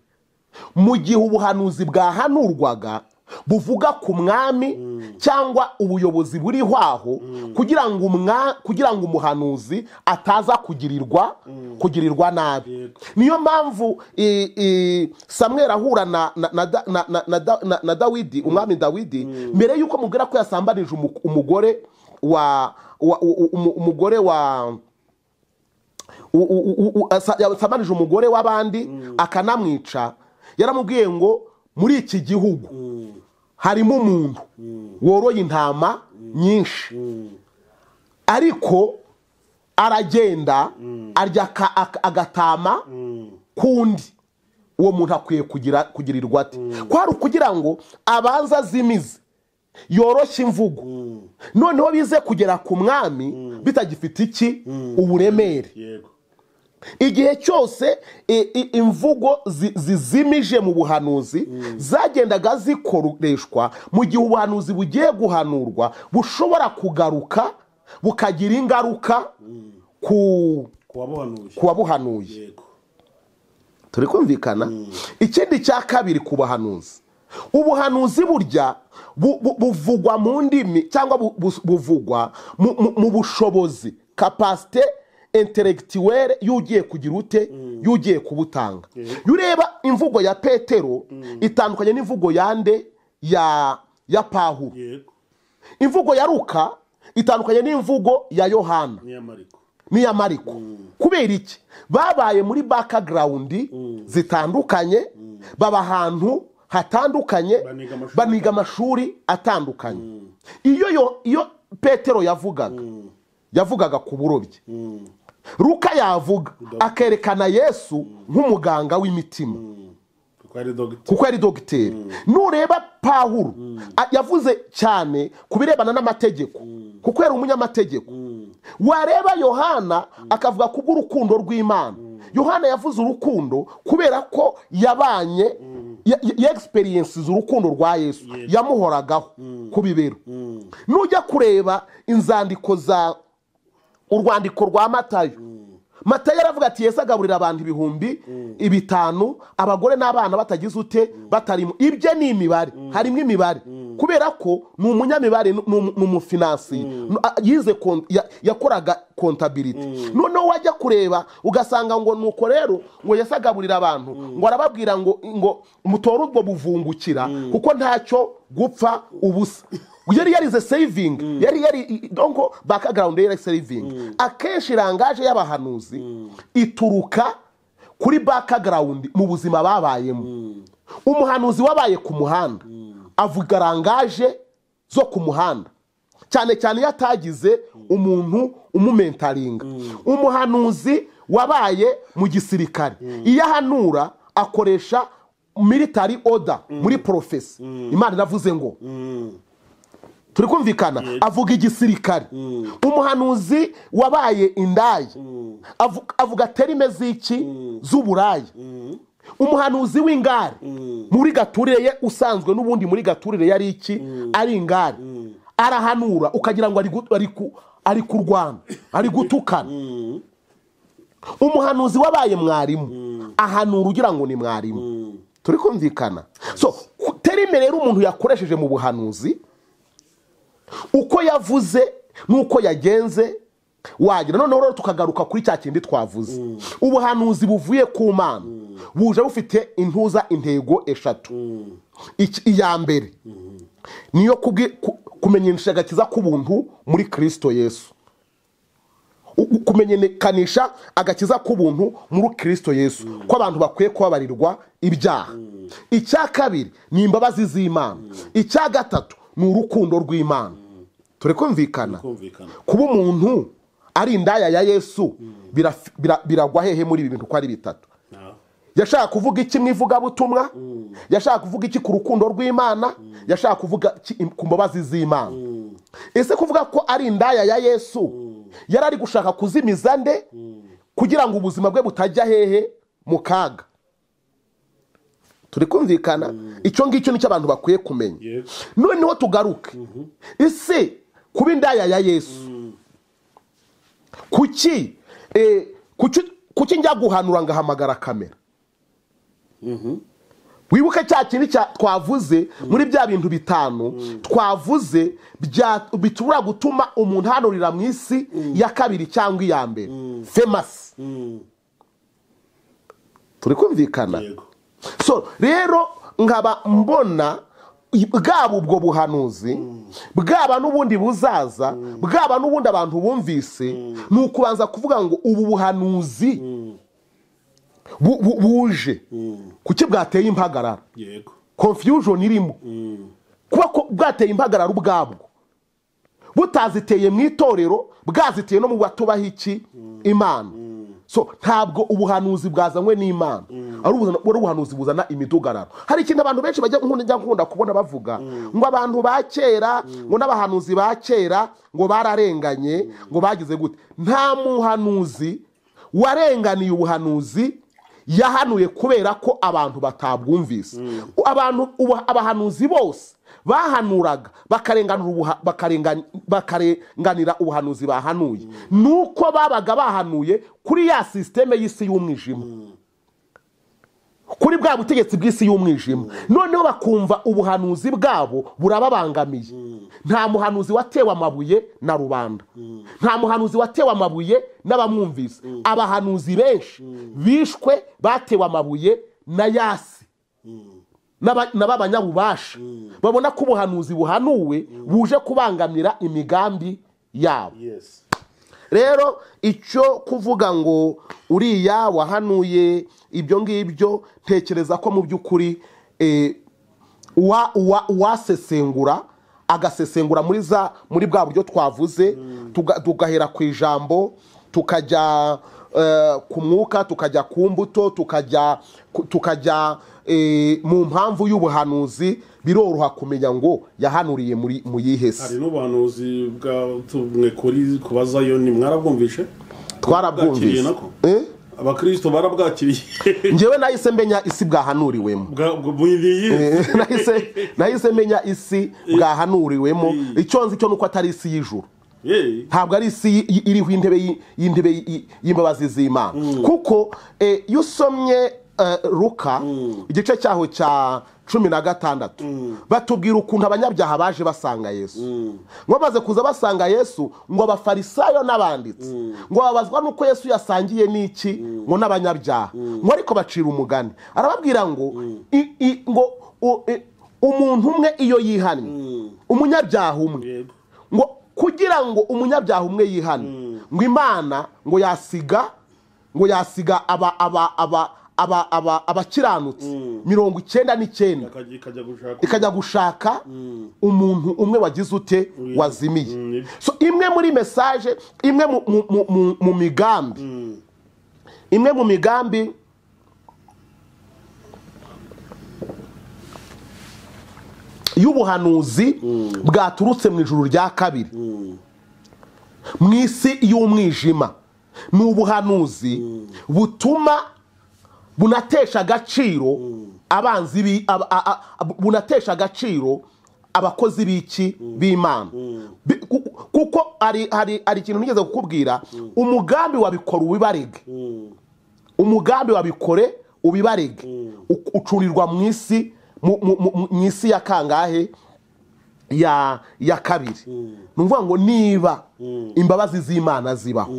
mu gihe ubuhanuzi bwahanurwaga buvuga ku mwami cyangwa ubuyobozi buriho aho kugira ngo umuhanuzi ataza kugirirwa nabi. Niyo mpamvu Samweli ahura na Dawidi, umwami Dawidi, mbere y'uko mubwira ko yasambanije umugore yasambanije umugore w'abandi akanamwica, yaramubwiye ngo muri iki gihugu harimo umuntu woroye intama nyinshi, ariko aragenda arya agatama kundi. Uwo muntu akwiye kugirirwa ati? Kwari ukugira ngo abanza azimize, yoroshye imvugo, noneho bize kugera ku mwami bitagifite iki uburemere. Igihe cyose imvugo zizimije mu buhanuzi zagendaga zikoreshwa mu gihe ubuhanuzi bugiye guhanurwa bushobora kugaruka bukagira ingaruka ku wabuhanuye. Turi kumvikana? Ikindi cya kabiri ku bahanuzi, ubuhanuzi burya buvugwa mu ndimi cyangwa buvugwa mu bushobozi, kapasite intellectuelle yugiye kugira ute, yugiye kubutanga. Yureba imvugo ya Petero itandukanye n'imvugo yande ya Pawulo. Imvugo ya Luka itandukanye n'imvugo ya Yohana n'iya Mariko. Kubera iki? Babaye muri background zitandukanye, baba ahantu hatandukanye, baniga amashuri atandukanye. Iyo Petero yavugaga ku burobyi, Luka yavuga akerekana Yesu nk'umuganga w'imitima kuko ari dogiteri. Nureba Pawulo yavuze cyane ku birebana n'amategeko kuko yari umunyamategeko. Wareba Yohana akavuga ku bw'urukundo rw'Imana. Yohana yavuze urukundo kubera ko yabanye ya experiences urukundo rwa Yesu yamuhoragaho ku bibero. Nujya kureba inzandiko za urwandiko rwa Matayo aravuga ati Yesu agaburira abantu 5,000 abagore n'abana batagize ute batarimo. Ibyo ni imibare, harimo imibare kubera ko ni umunyamibare, n'umufinansi, yize yakoraga contability. Noneho wajya kureba ugasanga ngo nuko rero ngo Yesu agaburira abantu, ngo arababwira ngo mutore ubwo buvungukira kuko ntacyo gupfa ubusa. Yari yarize saving, yari donko background yari saving. Akenshi rangaje y'abahanuzi ituruka kuri background mu buzima babayemo. Umuhanuzi wabaye ku muhanda avuga rangaje zo ku muhanda, cyane cyane yatagize umuntu umumentaringa. Umuhanuzi wabaye mu gisirikare iyo ahanura akoresha military order muri profesi. Imana iravuze ngo turi kumvikana, avuga igisirikare. Umuhanuzi wabaye indaya avuga terime z'iki z'uburaya. Umuhanuzi w'ingare muri gaturire ye usanzwe n'ubundi muri gaturire yari iki ari ingare, arahanura ukagira ngo ari kurwana, ari gutukana. Umuhanuzi wabaye mwarimu ahanura ugira ngo ni mwarimu. Turi kumvikana? So terime rero umuntu yakoresheje mu buhanuzi, uko yavuze nuko yagenze wagira. Noneho rero tukagaruka kuri cya kindi twavuze, ubuhanuzi buvuye ku Mana buje bufite intego eshatu. Iya mbere niyo kumenyesha agakiza k'ubuntu muri Kristo Yesu, kumenyekanisha agakiza k'ubuntu muri Kristo Yesu ko abantu bakwiye kubabarirwa ibyaha. Icya kabiri ni imbabazi z'Imana. Icya gatatu ni urukundo rw'Imana. Turi kumvikana? Kuba umuntu ari indaya ya Yesu biragwa hehe muri ibi bintu ko ari bitatu? Yashaka kuvuga iki mu ivugabutumwa? Yashaka kuvuga iki ku rukundo rw'Imana? Yashaka kuvuga ku mbabazi z'Imana? Ese kuvuga ko ari indaya ya Yesu yari ari gushaka kuzimiza nde kugira ngo ubuzima bwe butajya hehe mu kaga? Turi kumvikana? Icyo ngicyo nicyo abantu bakwiye kumenya. Noneho tugaruke, ese kuba indaya ya Yesu kuki kuki njya guhanura ngahamagara kamera wibuke cya kintu twavuze muri bya bintu bitanu twavuze bitubura gutuma umuntu hanurira mu isi ya kabiri cyangwa iya mbere famous turi kumvikana so rero nkaba mbona bwaba ubwo buhanuzi bwaba n'ubundi buzaza bwaba n'ubundi abantu bumvise ni ukubanza kuvuga ngo ubu buhanuzi buje kuki bwateye impagarara confusion irimo kuba bwateye impagarara ubwabwo butaziteye mu itorero bwaziteye no mu batubaha iki Imana so ntabwo ubuhanuzi bwazanywe n'Imana ari ubuhanuzi buzana imidugararo hari ikintu abantu benshi bajya nkunda kubona bavuga ngo abantu ba kera ngo n'abahanuzi ba kera ngo bararenganye ngo bagize gute nta muhanuzi warenganiye ubuhanuzi yahanuye kubera ko abantu batabwumvise abahanuzi bose bahanuraga bakarenganira ubuhanuzi bahanuye nuko babaga bahanuye kuri ya systeme y'isi y'umwijima kuri bwa butegetsi bw'isi y'umwijima noneho bakumva ubuhanuzi bwabo burababangamiye nta muhanuzi watewe amabuye na rubanda nta muhanuzi watewe amabuye n'abamwumvise abahanuzi benshi bishwe batewe amabuye na yasi n'abanyabubasha babona ko ubuhanuzi buhanuwe buje kubangamira imigambi yabo rero icyo kuvuga ngo uriya wahanuye ibyo ngibyo ntekereza ko mu by'ukuri wasesengura agasesengura muri bwa buryo twavuze tugahera ku ijambo tukajya ku mwuka tukajya ku mbuto tukajya mu mpamvu y'ubuhanuzi biroroha kumenya ngo yahanuriye mu yihese hari n'ubuhanuzi bwatumwe kuri kubazayo ni mwarabwumvishe twarabwumvise abakristo barabwakiriye njyewe nahise menya isi bwahanuriwemo nahise menya isi bwahanuriwemo icyo nzi cyo nuko atari isi y'ijuru ntabwo ari isi iriho intebe y'imbabazi z'Imana kuko iyo usomye Luka igice cyaho cya 16 batubwira ukuntu abanyabyaha baje basanga Yesu ngo baze kuza basanga Yesu ngo abafarisayo n'abanditsi ngo babazwa nuko Yesu yasangiye n'iki ngo n'abanyabyaha ngo ariko bacira umugani arababwira ngo umuntu umwe iyo yihannye umunyabyaha umwe ngo kugira ngo umunyabyaha umwe yihane ngo Imana ngo yasiga abakiranutsi 99 ikajya gushaka umuntu umwe wagize ute wazimiye so imwe muri message imwe mu migambi y'ubuhanuzi bwaturutse mu ijuru rya kabiri mu isi y'umwijima ni ubuhanuzi butuma bunatesha agaciro bunatesha agaciro abakozi b'iki b'Imana kuko hari ikintu nigeze kukubwira umugambi wabikora ubibarege umugambi wabikore ubibarege ucurirwa mu isi mu isi ya kangahe ya kabiri nuvuga ngo niba imbabazi z'Imana zibaho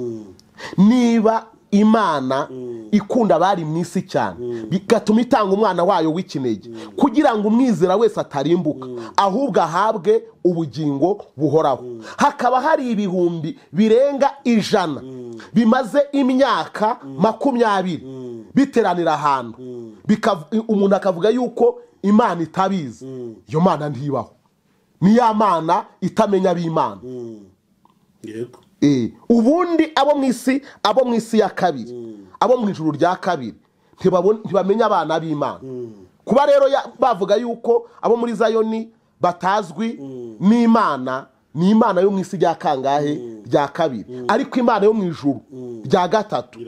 niba Imana ikunda abari mu isi cyane bigatuma itanga umwana wayo w'ikinege kugira ngo umwizera wese atarimbuka ahubwo ahabwe ubugingo buhoraho hakaba hari ibihumbi birenga 100 bimaze imyaka 20 biteranira ahantu umuntu akavuga yuko Imana itabizi iyo Mana ntibaho ni ya Mana itamenya b'Imana yego ubundi abo mu isi ya kabiri abo mu ijuru rya kabiri ntibamenya abana b'Imana kuba rero bavuga yuko abo muri Zayoni batazwi n'Imana ni Imana yo mu isi rya kangahe rya kabiri ariko Imana yo mu ijuru rya gatatu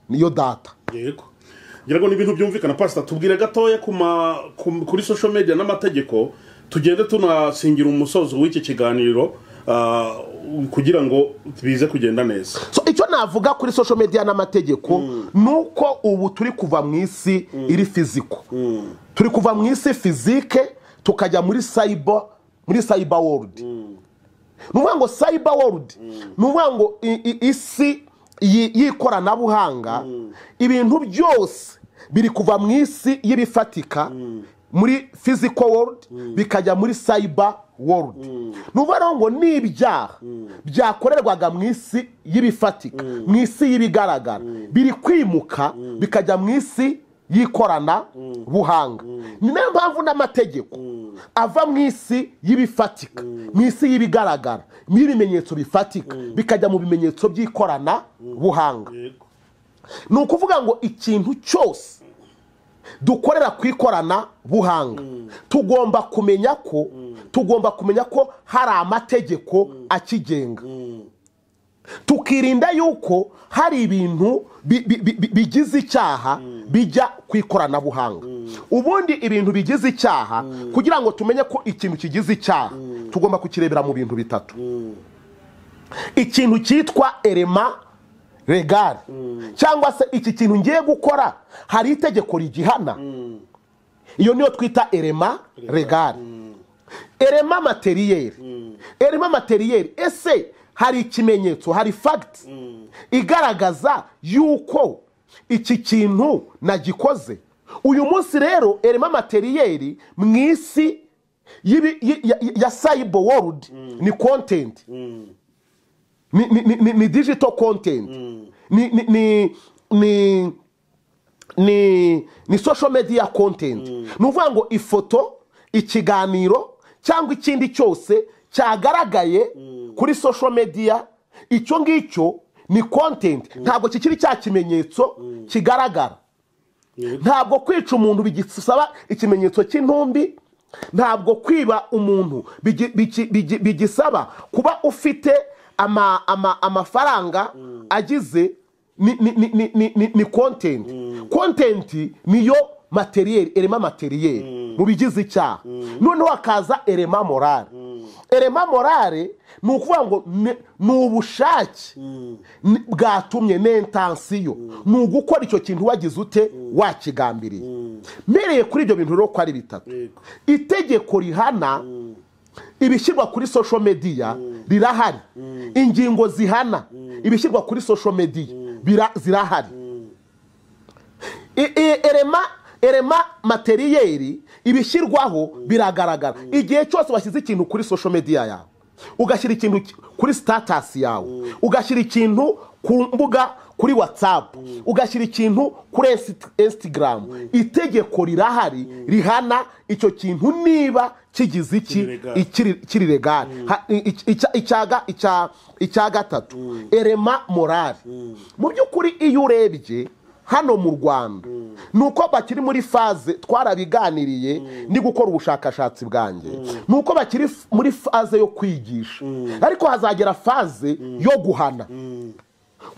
niyo data yego ngira ngo ni ibintu byumvikana pastor tubwire gatoya kuri social media n'amategeko tugende tunasingira umusozo w'iki kiganiro kugira ngo bize kugenda neza so icyo navuga kuri social media n'amategeko nuko ubu turi kuva mu isi iri fiziko, turi kuva mu isi fizike tukajya muri cyber world. Nuvuga ngo cyber world nuvuga ngo isi y'ikoranabuhanga, ibintu byose biri kuva mu isi y'ibifatika muri physical world bikajya muri cyber world. Nuvuga ngo n'ibyaha byakorerwaga mu isi y'ibifatika, mu isi y'ibigaragara, biri kwimuka bikajya mu isi yikorana buhanga. Ni nayo mpamvu n'amategeko ava mu isi y'ibifatika, mu isi y'ibigaragara, n'ibimenyetso bifatika bikajya mu bimenyetso by'ikorana buhanga. Ni ukuvuga ngo ikintu cyose dukorera ku ikorana buhanga tugomba kumenya ko hari amategeko akigenga, tukirinda yuko hari ibintu bigize icyaha bijya ku ikoranabuhanga. Ubundi ibintu bigize icyaha, kugira ngo tumenye ko ikintu kigize icyaha, tugomba kukirebera mu bintu bitatu. Ikintu cyitwa elema legal, cyangwa se iki kintu ngiye gukora hari itegeko rigihana, iyo niyo twita elema legal. Elema materiel, ese hari ikimenyetso, hari fact igaragaza yuko iki kintu nagikoze. Uyu munsi rero elema materiel mu isi ya cyber world ni content, ni digital content, ni social media content. Nuvuga ngo ifoto, ikiganiro cyangwa ikindi cyose cyagaragaye kuri social media, icyo ngicyo ni content. Ntabwo kikiri cya kimenyetso kigaragara. Ntabwo kwica umuntu bigisaba ikimenyetso cy'intumbi, ntabwo kwiba umuntu bigisaba kuba ufite amafaranga agize. Ni content. Content niyo materiel, elema materiel mu bigize icyaha. Noneho hakaza elema morale. Elema morale ni ukuvuga ngo ni ubushake bwatumye, n'intansiyo, ni ugukora icyo kintu wagize ute, wakigambiriye. Mbereye kuri ibyo bintu rero ko ari bitatu. Itegeko rihana ibishyirwa kuri social media rirahari, ingingo zihana ibishyirwa kuri social media zirahari. Elema materiel ibishyirwaho biragaragara. Igihe cyose washyize ikintu kuri social media yawe, ugashyira ikintu kuri status yawe, ugashyira ikintu ku mbuga, kuri WhatsApp, ugashyira ikintu kuri Instagram, itegeko rirahari rihana icyo kintu niba kigize kiri legal. Icya gatatu elema morale. Mu by'ukuri iyo urebye hano mu Rwanda nuko bakiri muri faze, twarabiganiriye ndi gukora ubushakashatsi bwanjye, nuko bakiri muri faze yo kwigisha, ariko hazagera faze yo guhana,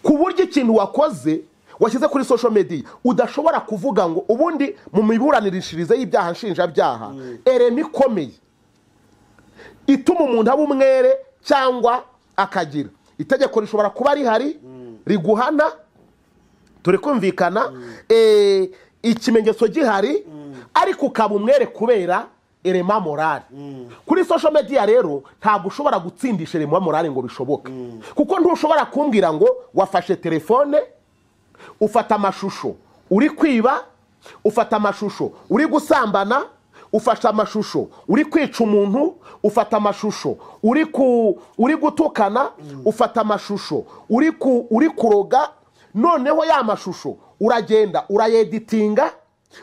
ku buryo ikintu wakoze washyize kuri social media udashobora kuvuga ngo ubundi mu miburanirishirize y'ibyaha nshinjabyaha elema ikomeye ituma umuntu aba umwere cyangwa akagira, itegeko rishobora kuba rihari riguhana, turi kumvikana, ikimenyetso gihari, ariko ukaba umwere kubera elema morale. Kuri social media rero ntabwo ushobora gutsindisha elema morale ngo bishoboke, kuko ntushobora kumbwira ngo wafashe telefone, ufata amashusho uri kwiba, ufata amashusho uri gusambana, ufata amashusho uri kwica umuntu, ufata amashusho uri gutukana, ufata amashusho uri kuroga, noneho ya mashusho uragenda urayeditinga,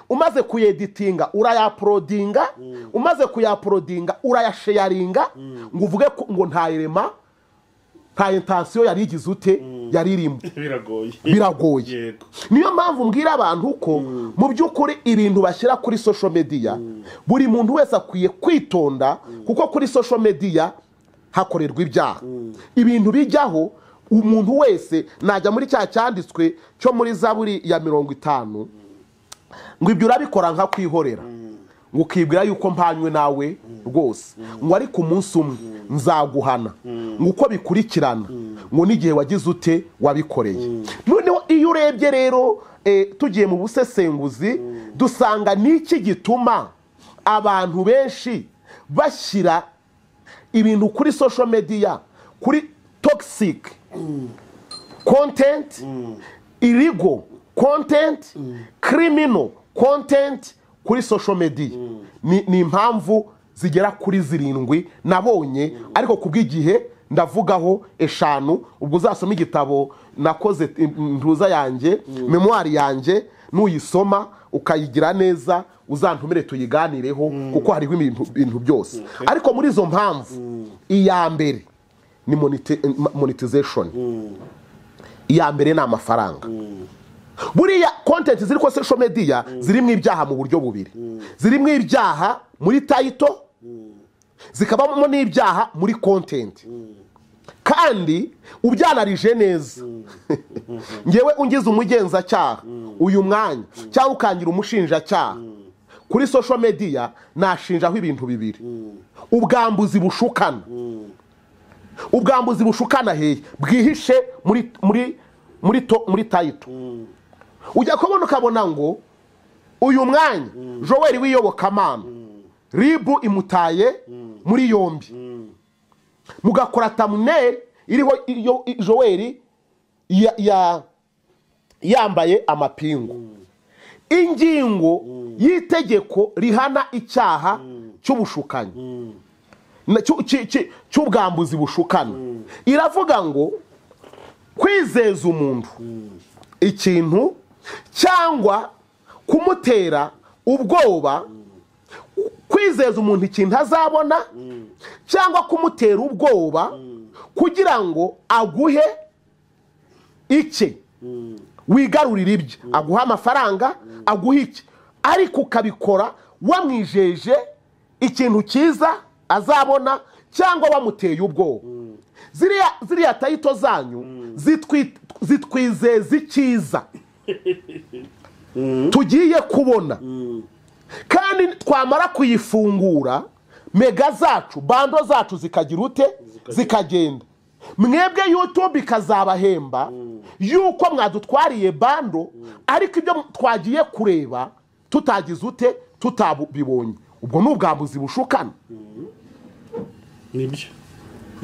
umaze kuyeditinga urayaprodinga, umaze kuyaprodinga urayasharinga, ngo uvuge ngo nta elema, nta intention yari igize ute, yari irimo. Biragoye. Niyo mpamvu mbwira abantu ko mu by'ukuri ibintu bashyira kuri social media buri muntu wese akwiye kwitonda, kuko kuri social media hakorerwa ibyaha. Ibintu bijyaho umuntu wese najya muri cya cyanditswe cyo muri Zaburi ya 50 ngo ibyo urabikora nka kwihorera, ngo ukibwira yuko mpanywe nawe rwose, ngo ari ku munsi umwe nzaguhana, ngo uko bikurikirana, ngo n'igihe wagize ute wabikoreye. Noneho iyo urebye rero tugiye mu busesenguzi dusanga n'iki gituma abantu benshi bashyira ibintu kuri social media, kuri toxic content, illegal content, criminal content kuri social media. Ni impamvu zigera kuri 7 nabonye, ariko kubw'igihe ndavugaho 5. ubwo uzasoma igitabo nakoze ntuza yanjye, memoire yanjye, nuyisoma ukayigira neza uzantumire tuyiganireho, kuko hariho ibintu byose. Ariko muri izo mpamvu iya mbere ni monetization. Iya mbere ni amafaranga. Buriya content ziri ko social media zirimo ibyaha mu buryo bubiri. Zirimo ibyaha muri title, zikabamo n'ibyaha muri content. Kandi ubyanarije neza. Ngewe ungize umugenzacyaha uyu mwanya, cyangwa ukangira umushinjacyaha kuri social media, nashinjaho ibintu bibiri. Ubwambuzi bushukana. Ubwambuzi bushukana hehe bwihishe muri title. Ujya kubona ukabona ngo uyu mwanya Joel w'iyobokamana ribu imutaye muri yombi, mugakora thumbnail iriho Joel yambaye amapingu. Ingingo y'itegeko rihana icyaha cy'ubushukanyi, cy'ubwambuzi bushukana, iravuga ngo kwizeza umuntu ikintu cyangwa kumutera ubwoba, kwizeza umuntu ikintu azabona cyangwa kumutera ubwoba kugira ngo aguhe iki, wigarurira ibyo, aguha amafaranga, aguha iki, ariko ukabikora wamwijeje ikintu cyiza azabona cyangwa wamuteye ubwoba. Ziriya tayito zanyu zitwizeza icyiza tugiye kubona, kandi twamara kuyifungura mega zacu, bando zacu zikagira ute, zikagenda. Mwebwe YouTube ikazabahemba yuko mwadutwariye bando, ariko ibyo twagiye kureba tutagize ute, tutabibonye. Ubwo n'ubwambuzi bushukana. Nibyo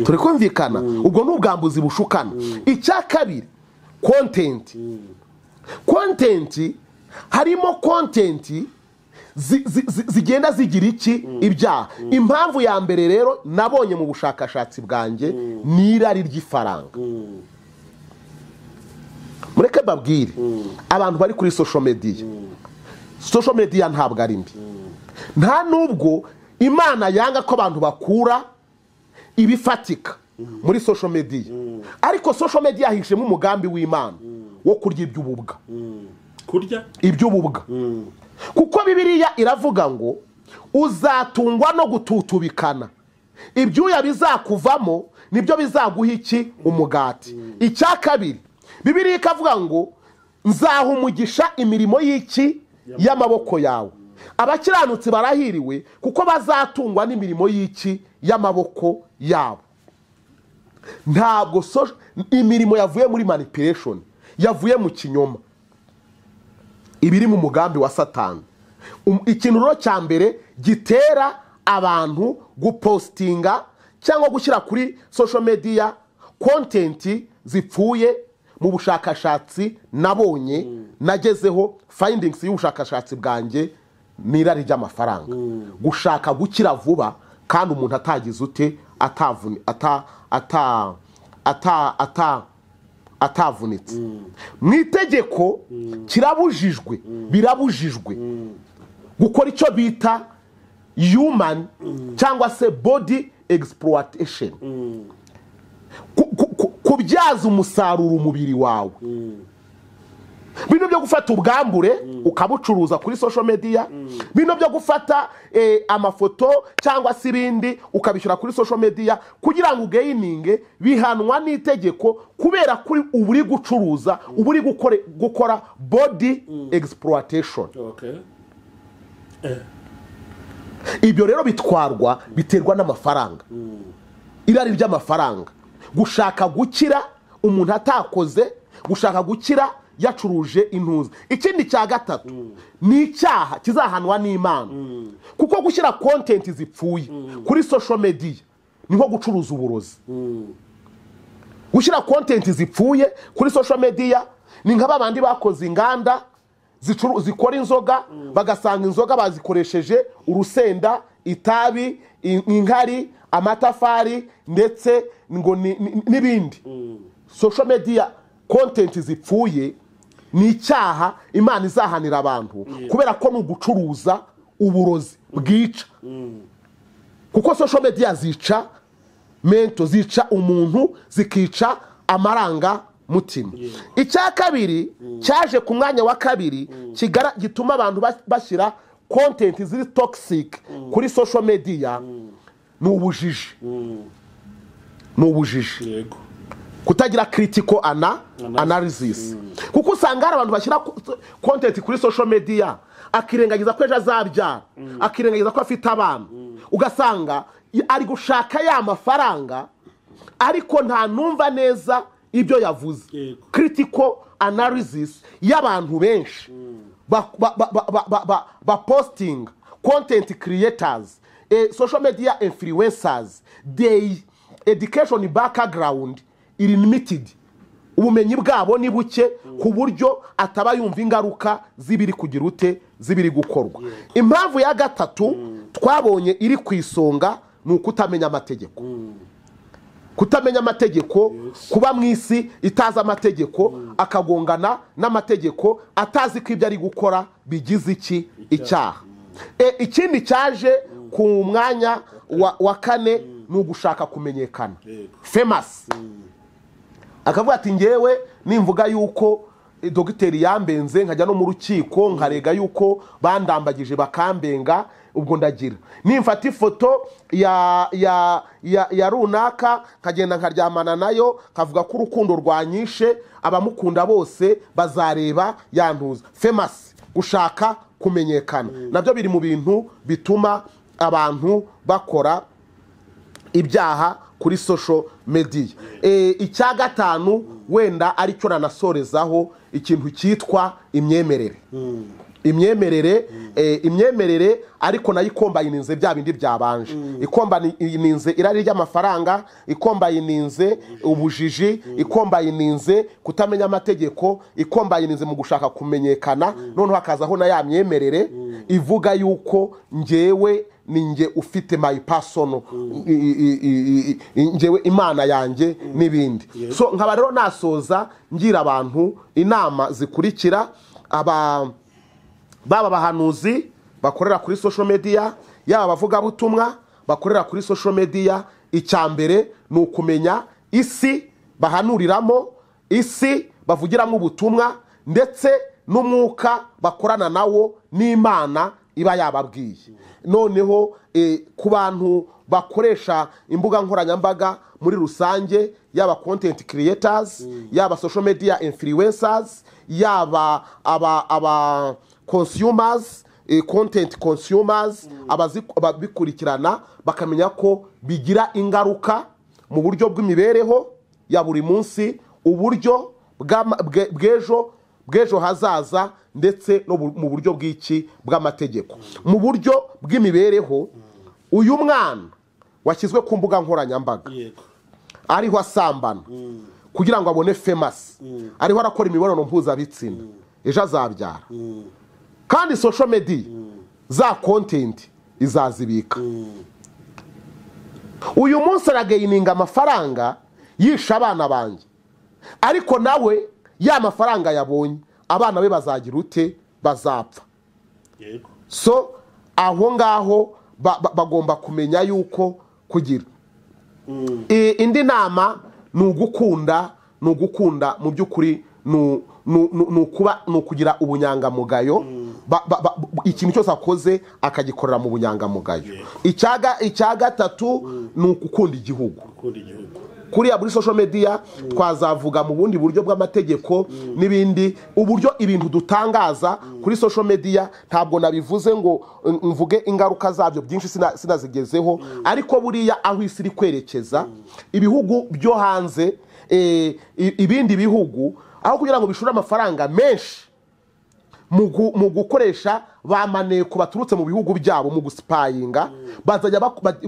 turi kumvikana. Ubwo n'ubwambuzi bushukana. Icya kabiri, content. Content harimo content zigenda zigira iki, ibyaha. Impamvu ya mbere rero nabonye mu bushakashatsi bwanjye ni irari ry'ifaranga. Mureke babwire abantu bari kuri social media, social media ntabwo ari mbi, nta nubwo Imana yanga ko abantu bakura ibifatika muri social media, ariko social media hishemo umugambi w'Imana wo kurya iby'ububwa. Kurya iby'ububwa. Kuko Bibiliya iravuga ngo uzatungwa no gututubikana, ibyuya bizakuvamo nibyo bizaguha iki, umugati. Icya kabiri, Bibiliya ikavuga ngo nzaha umugisha imirimo y'iki, y'amaboko yawe. Abakiranutsi barahiriwe kuko bazatungwa n'imirimo y'iki, y'amaboko yabo. Ntabwo imirimo yavuye muri manipulation, yavuye mu kinyoma, ibiri mu mugambi wa Satani. Ikintu rero cya mbere gitera abantu gupostinga cyangwa gushyira kuri social media content zipfuye, mu bushakashatsi nabonye nagezeho findings y'ubushakashatsi bwanjye, ni irari ry'amafaranga. Gushaka gukira vuba kandi umuntu atagize ute, atavunitse. Mu itegeko kirabujijwe, birabujijwe gukora icyo bita human cyangwa se body exploitation, kubyaza umusaruro umubiri wawe. Bino byo gufata ubwambure ukabucuruza kuri social media, bino byo gufata amafoto cyangwa se ibindi ukabishyura kuri social media kugira ngo ugaininge, bihanwa n'itegeko, kubera kuri uburi gucuruza, uburi gukora body exploitation. Ibyo rero biterwa n'amafaranga. Irari ry'amafaranga, gushaka gukira umuntu atakoze gushaka gukira yacuruje intuza. Ikindi cya gatatu ni icyaha kizahanwa n'Imana, kuko gushyira content zipfuye kuri social media ni nko gucuruza uburozi. Gushyira content zipfuye kuri social media ni nk'abandi bakoze inganda zikora inzoga, bagasanga inzoga bazikoresheje urusenda, itabi, inkari, amatafari ndetse ngo n'ibindi. Social media content zipfuye ni icyaha Imana izahanira abantu, kubera ko ni ugucuruza uburozi bwica. Kuko social media zica mento, zica umuntu, zikica amaranga mutima. Icya kabiri cyaje ku mwanya wa kabiri gituma abantu bashyira content ziri toxic kuri social media ni ubujiji. Yego. Kutagira critical analysis. Kuko usanga abantu bashyira content kuri social media akirengagiza ko ejo azabyara, akirengagiza ko afite abana, ugasanga ari gushaka ya mafaranga ariko nta numva neza ibyo yavuze. Critical analysis y'abantu benshi ba posting content creators, social media influencers, they education background is limited. Ubumenyi bwabo ni buke ku buryo ataba yumva ingaruka zibiri kugira ute zibiri gukorwa. Impamvu ya gatatu twabonye iri ku isonga ni ukutamenya amategeko. Kutamenya amategeko, kuba mu isi itaza amategeko, akagongana n'amategeko, atazi ko ibyo ari gukora bigize iki icyaha. Ikindi cyaje ku mwanya wa kane ni ugushaka kumenyekana, famous. Akavuga ati ngewe nimvuga yuko dogiteri yambenze nkajya no mu rukiko nkarega yuko bandambagije bakambenga, ubwo ndagira nimfata ifoto ya runaka nkagenda nkaryamana nayo kavuga ko urukundo rwanyishe, abamukunda bose bazareba yantuza. Famous, gushaka kumenyekana, nabyo biri mu bintu bituma abantu bakora ibyaha kuri social media. Icya gatanu wenda aricyo nanasorezaho, ikintu cyitwa imyemerere. Imyemerere ariko nayo ikombayininze bya bindi byabanje. Ikombayininze irari ry'amafaranga, ikombayininze ubujiji, ikombayininze kutamenya amategeko, ikombayininze mu gushaka kumenyekana. None hakazaho na ya myemerere ivuga yuko ngewe ninjye ufite my personal, ngewe Imana yanjye n'ibindi. So nkaba rero nasoza ngira abantu inama zikurikira. Baba bahanuzi bakorera kuri social media, yaba bavuga butumwa bakorera kuri social media, icyambere ni ukumenya isi bahanuriramo, isi bavugiramo ubutumwa, ndetse n'umwuka bakorana nawo n'Imana iba yababwiye. Noneho ku bantu bakoresha imbuga nkoranyambaga muri rusange, yaba content creators, yaba social media influencers, yaba aba consumers, content consumers, ababikurikirana bakamenya ko bigira ingaruka mu buryo bw'imibereho ya buri munsi, uburyo bw'ejo hazaza, ndetse no mu buryo bw'iki bw'amategeko. Mu buryo bw'imibereho, uyu mwana washyizwe ku mbuga nkoranyambaga ariho asambana kugira ngo abone famous, ariho arakora imibonano mpuzabitsina, ejo azabyara. Kandi social media za content izazibika. Uyu munsi aragayininga amafaranga yisha abana banjye, ariko nawe ya mafaranga yabonye abana be bazagira ute? Bazapfa. So aho ngaho bagomba kumenya yuko kugira indi nama ni ugukunda mu by'ukuri, ni ukugira ubunyangamugayo. Ikintu cyose akoze akagikorera mu bunyangamugayo. Icya gatatu ni ugukunda igihugu. kuriya muri social media twazavuga mu bundi buryo bw'amategeko n'ibindi uburyo ibintu dutangaza kuri social media ntabwo nabivuze ngo mvuge ingaruka zabyo byinshi sinazigezeho ariko buriya aho isi iri kwerekeza ibihugu byo hanze ibindi bihugu aho kugira ngo bishore amafaranga menshi mu gukoresha bamaneko baturutse mu bihugu byabo mu gusipayinga bazajya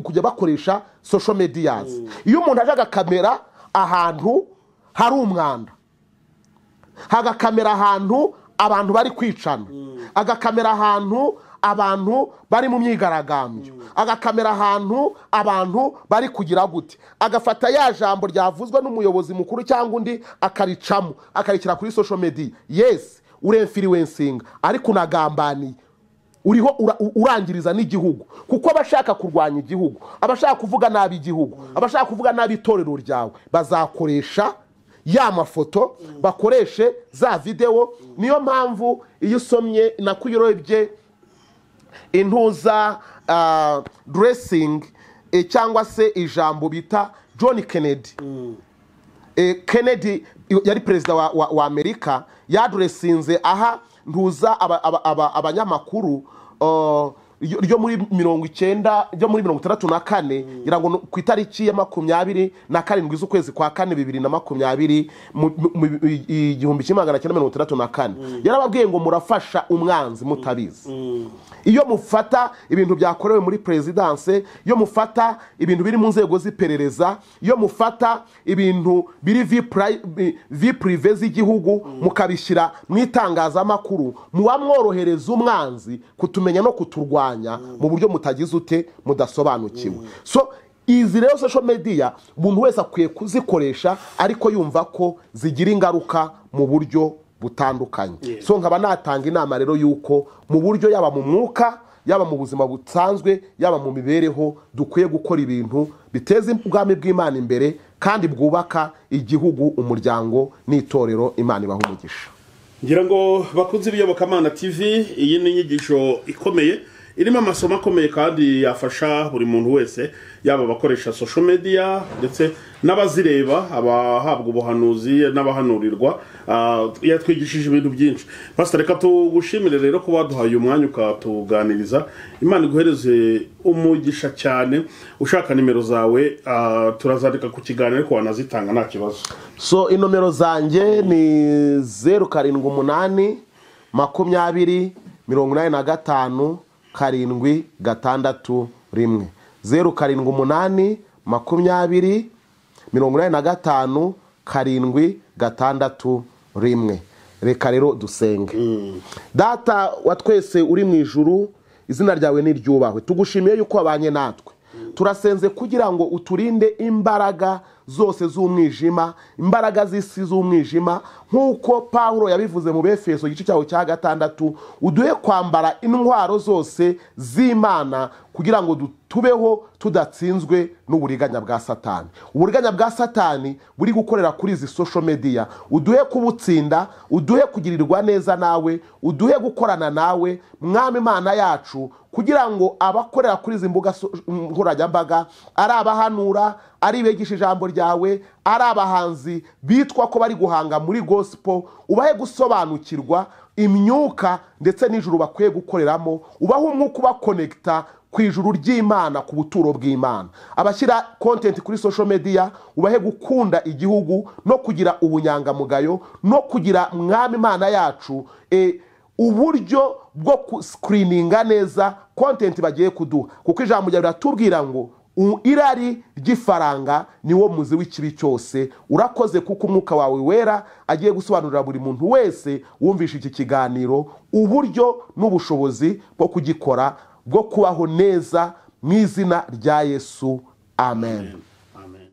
kujya bakoresha social medias. Iyo umuntu aje agakamera ahantu hari umwanda, hagakamera ahantu abantu bari kwicana, agakamera ahantu abantu bari mu myigaragambyo, agakamera ahantu abantu bari kugira gute, agafata ya jambo ryavuzwe n'umuyobozi mukuru cyangwa undi akaricamo akarikira kuri social media. Yes, uremfiriwensinga ariko unagambaniye, uriho urangiriza n'igihugu, kuko abashaka kurwanya igihugu, abashaka kuvuga nabi igihugu, abashaka kuvuga nabi itorero ryawe bazakoresha ya mafoto, bakoreshe za video. Niyo mpamvu iyo usomye nakuyirebye intuza dressing cyangwa se ijambo bita John Kennedy. Kennedy yari perezida wa Amerika, yadressinze aha ntuza abanyamakuru ryo muri 1964 ngira ngo ku itariki ya 27 z'ukwezi kwa 4 2020 yarababwiye ngo murafasha umwanzi mutabizi. Iyo mufata ibintu byakorewe muri presidence, iyo mufata ibintu biri mu nzego z'iperereza, iyo mufata ibintu biri vi privé z'igihugu mukabishyira mu itangazamakuru, muba mworohereza umwanzi kutumenya no kuturwanya mu buryo mutagize ute mudasobanukiwe. So izi rero social media umuntu wese akwiye kuzikoresha ariko yumva ko zigira ingaruka mu buryo butandukanye. So nkaba natanga inama rero yuko mu buryo yaba mu mwuka, yaba mu buzima busanzwe, yaba mu mibereho, dukwiye gukora ibintu biteza ubwami bw'Imana imbere kandi bwubaka igihugu, umuryango n'itorero. Imana ibaha umugisha. Ngira ngo bakunze Iyobokamana TV, iyi ni inyigisho ikomeye irimo amasomo akomeye kandi yafasha buri muntu wese, yaba abakoresha social media ndetse n'abazireba, abahabwa ubuhanuzi n'abahanurirwa. Yatwigishije ibintu byinshi. Pastor, reka tugushimire rero ko waduhaye umwanya ukatuganiriza. Imana iguhereze umugisha cyane. Ushaka nimero zawe turazandika ku kiganiro ko wanazitanga nta kibazo. So inomero zanjye ni 078 20 85 karindwi gatandatu rimwe, 078 20 85 karindwi gatandatu rimwe. Reka rero dusenge. Data wa twese uri mu ijuru, izina ryawe niryubahwe. Tugushimiye yuko wabanye natwe, turasenze kugira ngo uturinde imbaraga zose z'umwijima, imbaraga z'isi z'umwijima, nkuko Paulo yabivuze mu Befeso igice cyaho cya 6, uduhe kwambara intwaro zose z'Imana kugira ngo tubeho tudatsinzwe n'uburiganya bwa Satani. Uburiganya bwa Satani buri gukorera kuri izi social media, uduhe kubutsinda, uduhe kugirirwa neza nawe, uduhe gukorana nawe Mwami Imana yacu, kugira ngo abakorera kuri izi mbuga nkoranyambaga, ari abahanura, ari begisha ijambo ryawe, ari abahanzi bitwa ko bari guhanga muri gospel, ubahe gusobanukirwa imyuka ndetse n'ijuru bakwiye gukoreramo, ubahe umwuka ubakonekta ku ijuru ry'Imana, ku buturo bw'Imana. Abashyira content kuri social media ubahe gukunda igihugu no kugira ubunyangamugayo no kugira Mwami Imana yacu uburyo bwo screeninga neza content bagiye kuduha, kuko ijambo ryawe riratubwira ngo irari ry'ifaranga niwo muzi w'ikibi cyose. Urakoze kuko umwuka wawe wera agiye gusobanurira buri muntu wese wumvisha iki kiganiro uburyo n'ubushobozi bwo kugikora, bwo kubaho neza mu izina rya Yesu. Amen.